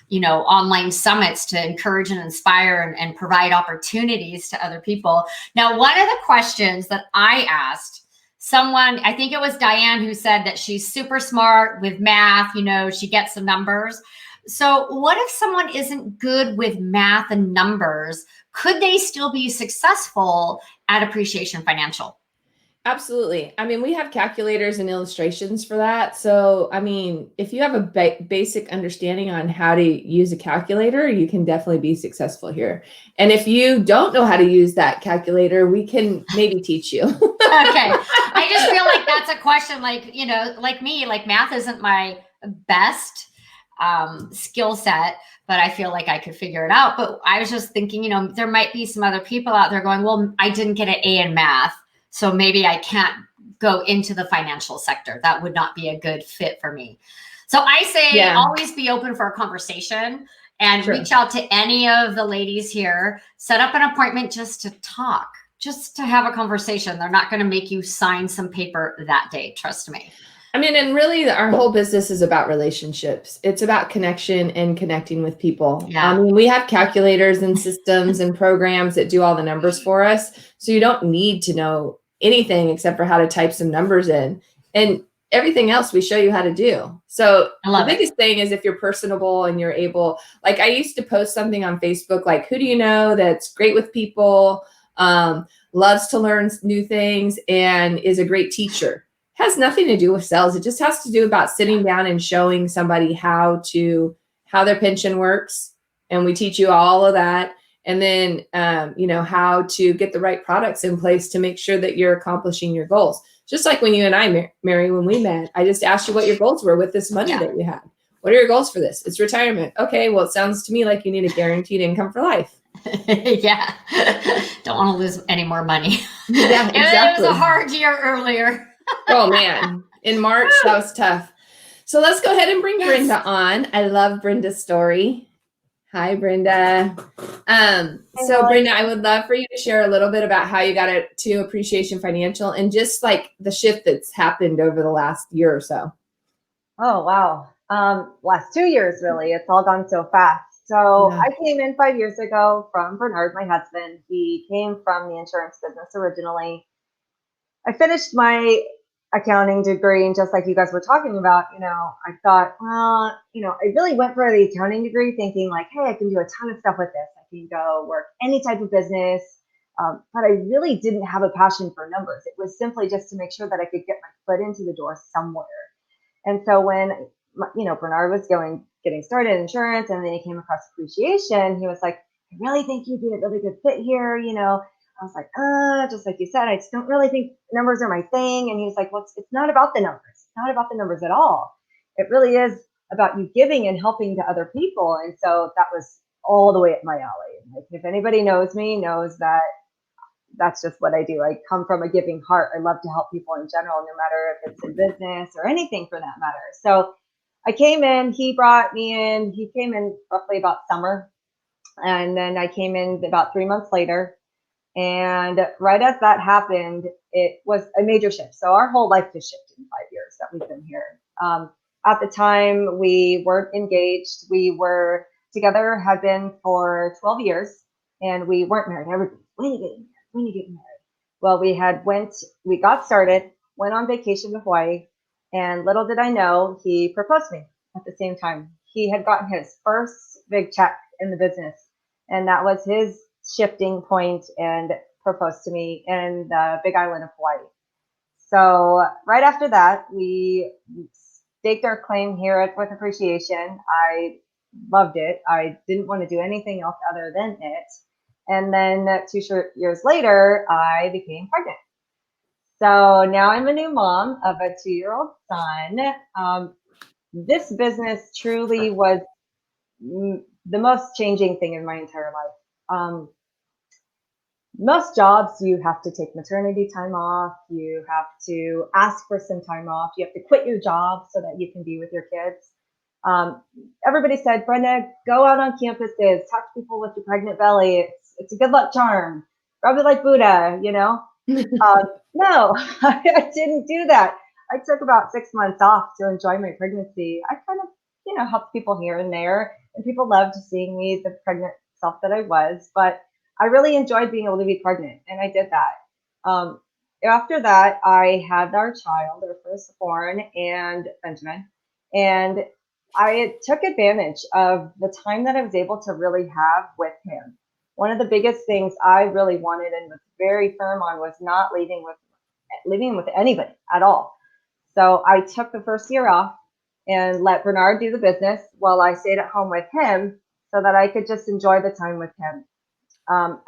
you know, online summits to encourage and inspire and provide opportunities to other people. Now, one of the questions that I asked someone, I think it was Diane, who said that she's super smart with math, you know, she gets the numbers. So what if someone isn't good with math and numbers? Could they still be successful at Appreciation Financial? Absolutely. I mean, we have calculators and illustrations for that. So, I mean, if you have a basic understanding on how to use a calculator, you can definitely be successful here. And if you don't know how to use that calculator, we can maybe teach you. Okay. I just feel like that's a question, like, you know, like me, like, math isn't my best skill set, but I feel like I could figure it out. But I was just thinking, you know, there might be some other people out there going, well, I didn't get an A in math, so maybe I can't go into the financial sector. That would not be a good fit for me. So I say, always be open for a conversation, and reach out to any of the ladies here, set up an appointment just to talk, just to have a conversation. They're not going to make you sign some paper that day. Trust me. I mean, and really our whole business is about relationships. It's about connection and connecting with people. Yeah. I mean, we have calculators and systems and programs that do all the numbers for us. So you don't need to know anything except for how to type some numbers in, and everything else we show you how to do. So the biggest thing is if you're personable and you're able, like, I used to post something on Facebook, like, who do you know that's great with people, loves to learn new things, and is a great teacher. Has nothing to do with sales. It just has to do about sitting down and showing somebody how their pension works. And we teach you all of that. and then, how to get the right products in place to make sure that you're accomplishing your goals. Just like when you and I, Mary, when we met, I just asked you what your goals were with this money that you had. What are your goals for this? It's retirement. Okay, well, it sounds to me like you need a guaranteed income for life. Yeah. Don't want to lose any more money. Yeah, exactly. It was a hard year earlier. Oh, man. In March, that was tough. So let's go ahead and bring Brenda on. I love Brenda's story. Hi, Brenda. So Brenda, I would love for you to share a little bit about how you got it to Appreciation Financial and just like the shift that's happened over the last year or so. Oh, wow. Last 2 years, really. It's all gone so fast. So Yeah. I came in 5 years ago from Bernard, my husband. He came from the insurance business originally. I finished my accounting degree, and just like you guys were talking about, I thought, well, I really went for the accounting degree thinking like, hey, I can do a ton of stuff with this. I can go work any type of business. But I really didn't have a passion for numbers. It was simply just to make sure that I could get my foot into the door somewhere. And so when, Bernard was getting started in insurance, and then he came across appreciation, he was like, I really think you'd be a really good fit here. I was like, just like you said, I just don't really think numbers are my thing. And he was like, well, it's not about the numbers. It's not about the numbers at all. It really is about you giving and helping to other people. And so that was all the way up my alley. Like, if anybody knows me, knows that that's just what I do. I come from a giving heart. I love to help people in general, no matter if it's in business or anything for that matter. So I came in, he brought me in, he came in roughly about summer. And then I came in about 3 months later. And right as that happened, it was a major shift. So our whole life has shifted in 5 years that we've been here. At the time, we weren't engaged. We were together, had been for 12 years, and we weren't married. Everybody, when are you getting married? When are you getting married? Well, we got started, went on vacation to Hawaii, and little did I know, he proposed to me at the same time. He had gotten his first big check in the business, and that was his shifting point, and proposed to me in the Big Island of Hawaii. So right after that, we staked our claim here with Appreciation. I loved it. I didn't want to do anything else other than it. And then 2 short years later, I became pregnant. So now I'm a new mom of a 2-year-old son. This business truly was the most changing thing in my entire life. Most jobs, you have to take maternity time off. You have to ask for some time off. You have to quit your job so that you can be with your kids. Everybody said, Brenda, go out on campuses, touch people with your pregnant belly. It's a good luck charm. Rub it like Buddha, No, I didn't do that. I took about 6 months off to enjoy my pregnancy. I kind of, helped people here and there, and people loved seeing me, the pregnant self that I was, but I really enjoyed being able to be pregnant, and I did that. After that, I had our child, our firstborn, and Benjamin, and I took advantage of the time that I was able to really have with him. One of the biggest things I really wanted and was very firm on was not leaving with anybody at all. So I took the first year off and let Bernard do the business while I stayed at home with him so that I could just enjoy the time with him.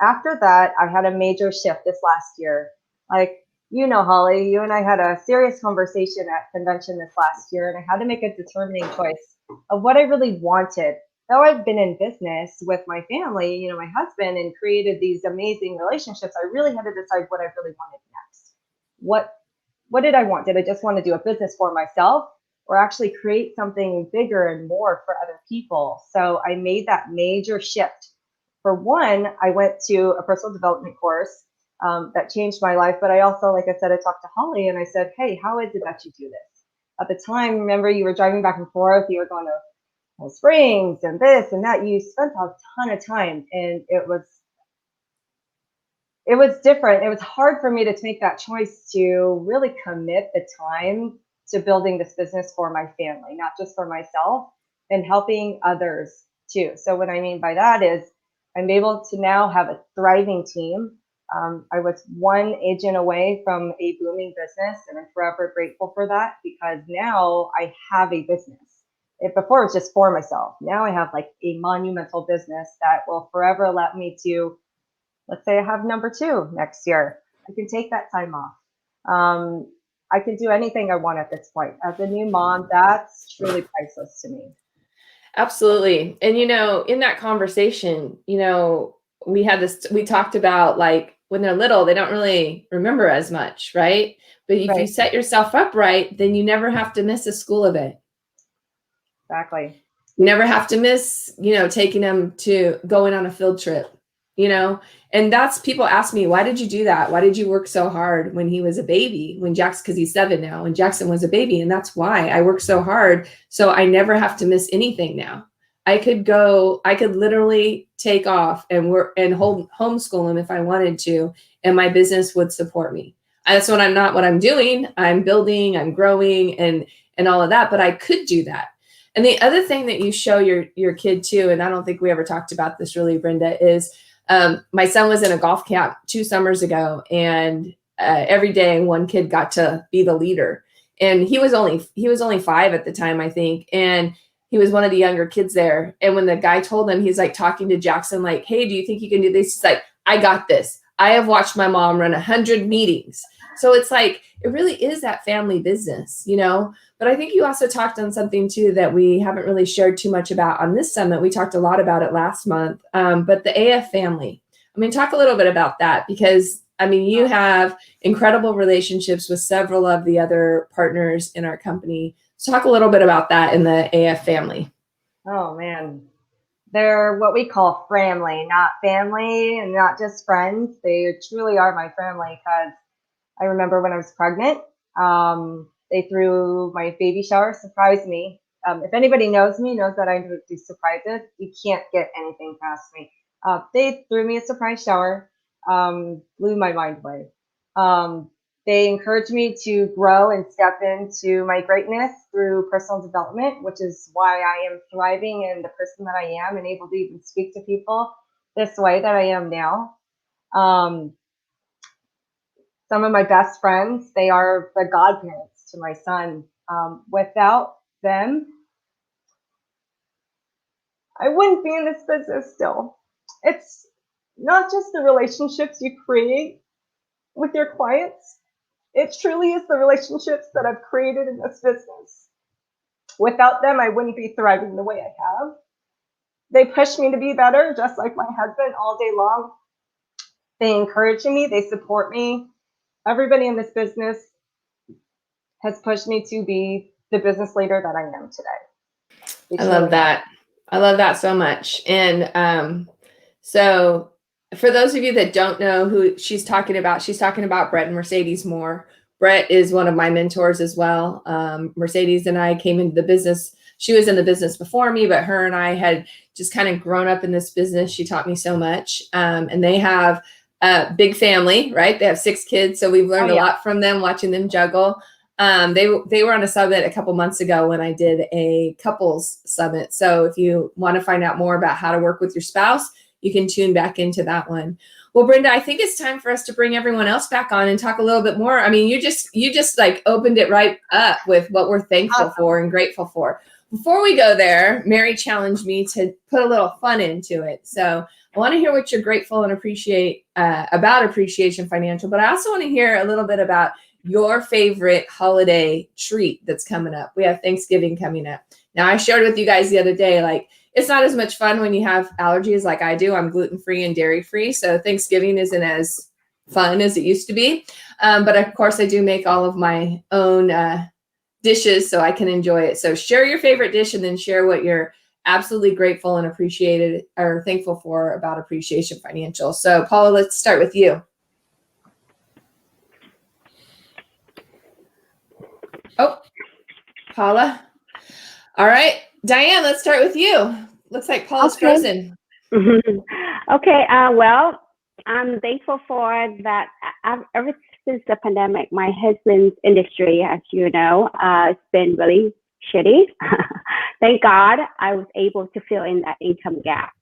After that, I had a major shift this last year. Like, Holly, you and I had a serious conversation at convention this last year, and I had to make a determining choice of what I really wanted. Though I've been in business with my family, my husband, and created these amazing relationships, I really had to decide what I really wanted next. What did I want? Did I just want to do a business for myself, or actually create something bigger and more for other people? So I made that major shift. For one, I went to a personal development course that changed my life. But I also, like I said, I talked to Holly and I said, hey, how is it that you do this? At the time, remember, you were driving back and forth. You were going to Cold Springs and this and that. You spent a ton of time, and it was different. It was hard for me to make that choice to really commit the time to building this business for my family, not just for myself, and helping others too. So what I mean by that is I'm able to now have a thriving team. I was one agent away from a booming business, and I'm forever grateful for that, because now I have a business. If before it was just for myself. Now I have like a monumental business that will forever allow me to, let's say I have number 2 next year. I can take that time off. I can do anything I want at this point. As a new mom, that's truly priceless to me. Absolutely. And in that conversation, we talked about like when they're little, they don't really remember as much, right? But if you Right. set yourself up right, then you never have to miss a school event. Exactly. You never have to miss, taking them to going on a field trip, and that's, people ask me, why did you do that? Why did you work so hard when he was a baby, because he's 7 now, when Jackson was a baby? And that's why I work so hard. So I never have to miss anything now. I could literally take off and work and homeschool him if I wanted to, and my business would support me. That's what I'm doing. I'm building, I'm growing and all of that, but I could do that. And the other thing that you show your kid too, and I don't think we ever talked about this really, Brenda, is my son was in a golf camp 2 summers ago, and every day one kid got to be the leader. And he was only 5 at the time, I think. And he was one of the younger kids there. And when the guy told him, he's like talking to Jackson, like, hey, do you think you can do this? He's like, I got this. I have watched my mom run 100 meetings. So it's like, it really is that family business, But I think you also talked on something too that we haven't really shared too much about on this summit. We talked a lot about it last month, but the AF family. Talk a little bit about that, because you have incredible relationships with several of the other partners in our company. So talk a little bit about that in the AF family. Oh man, they're what we call family, not family and not just friends. They truly are my family, because I remember when I was pregnant, they threw my baby shower, surprised me. If anybody knows me, knows that I do surprises. You can't get anything past me. They threw me a surprise shower, blew my mind away. They encouraged me to grow and step into my greatness through personal development, which is why I am thriving in the person that I am and able to even speak to people this way that I am now. Some of my best friends, they are the godparents to my son. Without them, I wouldn't be in this business still. It's not just the relationships you create with your clients. It truly is the relationships that I've created in this business. Without them, I wouldn't be thriving the way I have. They push me to be better, just like my husband, all day long. They encourage me, they support me. Everybody in this business has pushed me to be the business leader that I am today. I love that. I love that so much. And so for those of you that don't know who she's talking about Brett and Mercedes Moore. Brett is one of my mentors as well. Mercedes and I came into the business. She was in the business before me, but her and I had just kind of grown up in this business. She taught me so much. And they have a big family, right? They have 6 kids. So we've learned a lot from them, watching them juggle. They were on a summit a couple months ago when I did a couples summit. So if you want to find out more about how to work with your spouse, you can tune back into that one. Well, Brenda, I think it's time for us to bring everyone else back on and talk a little bit more. You just like opened it right up with what we're thankful for and grateful for. Before we go there, Mary challenged me to put a little fun into it. So I want to hear what you're grateful and appreciate about Appreciation Financial, but I also want to hear a little bit about your favorite holiday treat that's coming up. We have Thanksgiving coming up. Now, I shared with you guys the other day, like, it's not as much fun when you have allergies like I do. I'm gluten-free and dairy-free, so Thanksgiving isn't as fun as it used to be. But of course, I do make all of my own dishes so I can enjoy it. So share your favorite dish and then share what you're absolutely grateful and appreciated or thankful for about Appreciation Financial. So Paula, let's start with you. Oh, Paula. All right. Diane, let's start with you. Looks like Paula's frozen. Okay. Well, I'm thankful for that. Ever since the pandemic, my husband's industry, as you know, it's been really shitty. Thank God I was able to fill in that income gap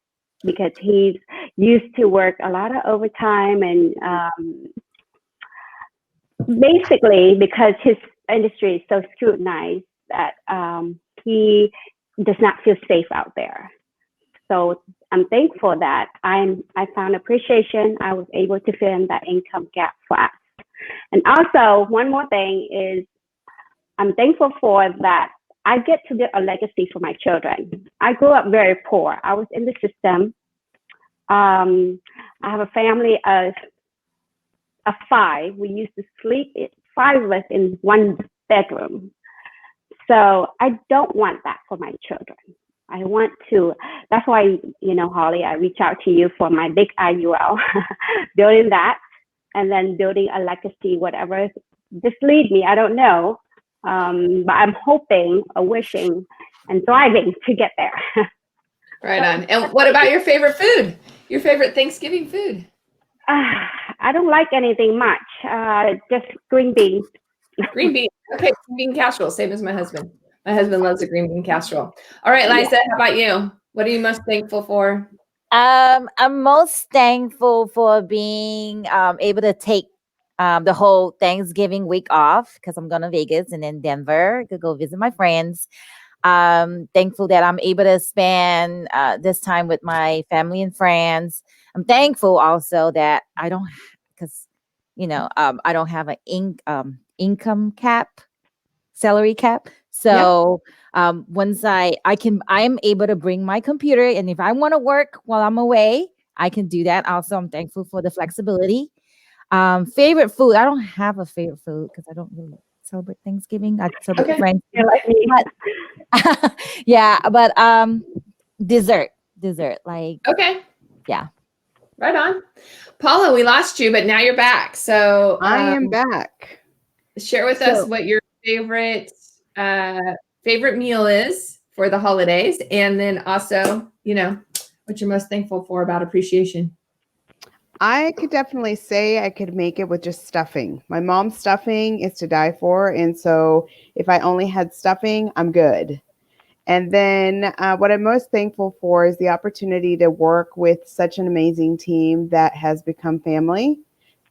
because he's used to work a lot of overtime and basically because his industry is so scrutinized that he does not feel safe out there. So I'm thankful that I found appreciation. I was able to fill in that income gap fast. And also, one more thing is I'm thankful for that I get to get a legacy for my children. I grew up very poor. I was in the system. I have a family of 5. We used to sleep 5 of us in one bedroom. So I don't want that for my children. I want to, that's why, Holly, I reach out to you for my big IUL, building that, and then building a legacy, whatever. Just lead me, I don't know. But I'm hoping, wishing, and thriving to get there. Right on. And what about your favorite food? Your favorite Thanksgiving food? I don't like anything much, just green beans. Green bean. Okay, green bean casserole, same as my husband. My husband loves a green bean casserole. All right, Liza, how about you? What are you most thankful for? I'm most thankful for being able to take the whole Thanksgiving week off because I'm going to Vegas and then Denver to go visit my friends. Thankful that I'm able to spend this time with my family and friends. I'm thankful also that I don't, because I don't have an income cap, salary cap. So once I am able to bring my computer, and if I want to work while I'm away, I can do that. Also, I'm thankful for the flexibility. Favorite food? I don't have a favorite food because I don't really celebrate Thanksgiving. I celebrate friends. You're like me. Yeah, but dessert, like Okay. Yeah. Right on. Paula, we lost you, but now you're back. So I am back. share with us what your favorite meal is for the holidays, and then also, what you're most thankful for about appreciation. I could definitely say I could make it with just stuffing. My mom's stuffing is to die for. And so if I only had stuffing, I'm good. And then what I'm most thankful for is the opportunity to work with such an amazing team that has become family,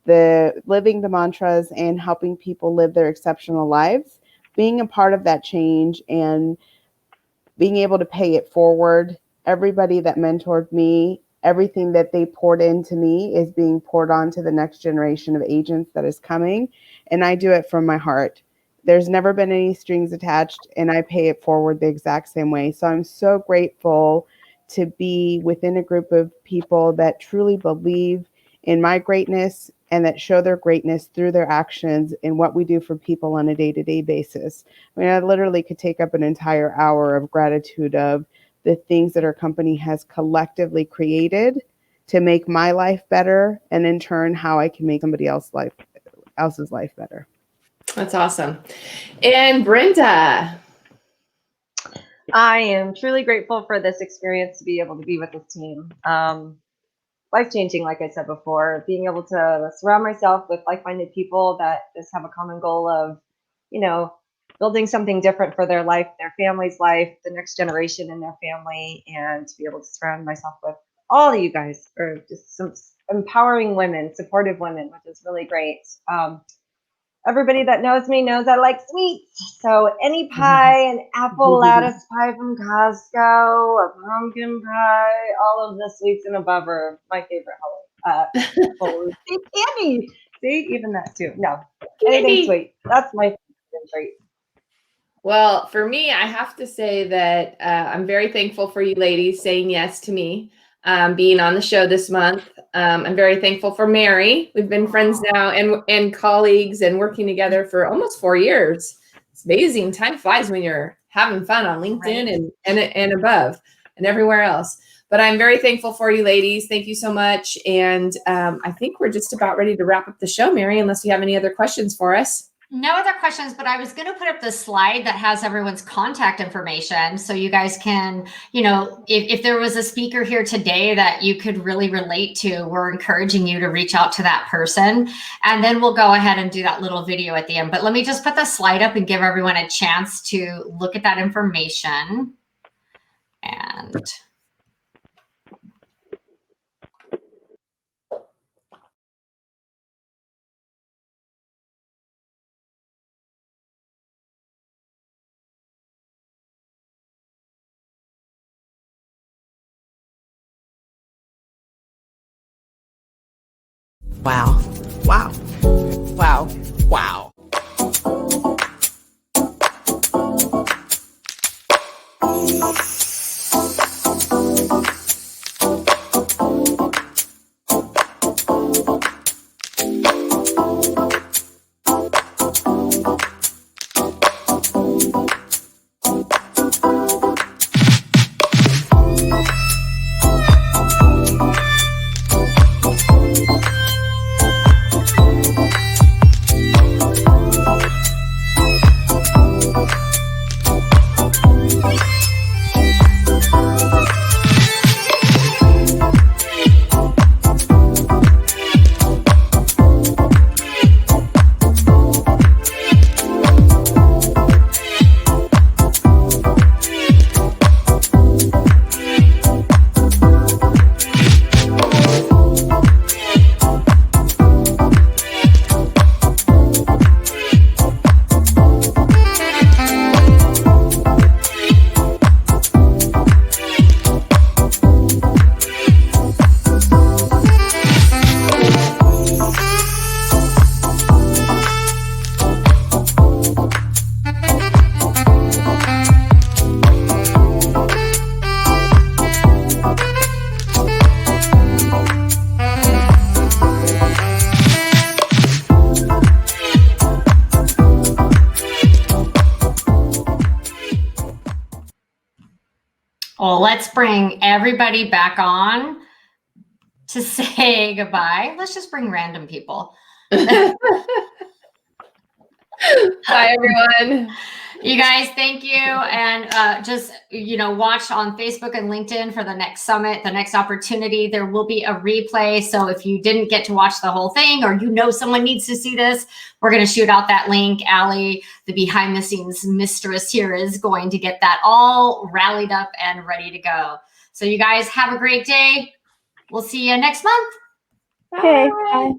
living the mantras and helping people live their exceptional lives, being a part of that change and being able to pay it forward. Everybody that mentored me, everything that they poured into me is being poured on to the next generation of agents that is coming. And I do it from my heart. There's never been any strings attached, and I pay it forward the exact same way. So I'm so grateful to be within a group of people that truly believe in my greatness and that show their greatness through their actions in what we do for people on a day-to-day basis. I mean, I literally could take up an entire hour of gratitude of the things that our company has collectively created to make my life better, and in turn, how I can make somebody else's life better. That's awesome. And Brenda. I am truly grateful for this experience to be able to be with this team. Life-changing, like I said before, being able to surround myself with like-minded people that just have a common goal of, building something different for their life, their family's life, the next generation in their family, and to be able to surround myself with all of you guys, or just some empowering women, supportive women, which is really great. Everybody that knows me knows I like sweets. So any pie, an apple lattice pie from Costco, a pumpkin pie, all of the sweets and above are my favorite holiday. See, candy. See, even that too. No, anything sweet. That's my favorite treat. Well, for me, I have to say that I'm very thankful for you ladies saying yes to me being on the show this month. I'm very thankful for Mary. We've been friends now and colleagues and working together for almost 4 years. It's amazing. Time flies when you're having fun on LinkedIn and above and everywhere else. But I'm very thankful for you ladies. Thank you so much. And I think we're just about ready to wrap up the show, Mary, unless you have any other questions for us. No other questions, but I was going to put up the slide that has everyone's contact information. So you guys can, if there was a speaker here today that you could really relate to, we're encouraging you to reach out to that person. And then we'll go ahead and do that little video at the end. But let me just put the slide up and give everyone a chance to look at that information. And Wow. Wow. Wow. Wow. Well, let's bring everybody back on to say goodbye. Let's just bring random people. Bye, everyone. You guys, thank you. And just, watch on Facebook and LinkedIn for the next summit, the next opportunity. There will be a replay. So if you didn't get to watch the whole thing, or someone needs to see this, we're going to shoot out that link. Allie, the behind the scenes mistress here, is going to get that all rallied up and ready to go. So you guys have a great day. We'll see you next month. Okay. Bye.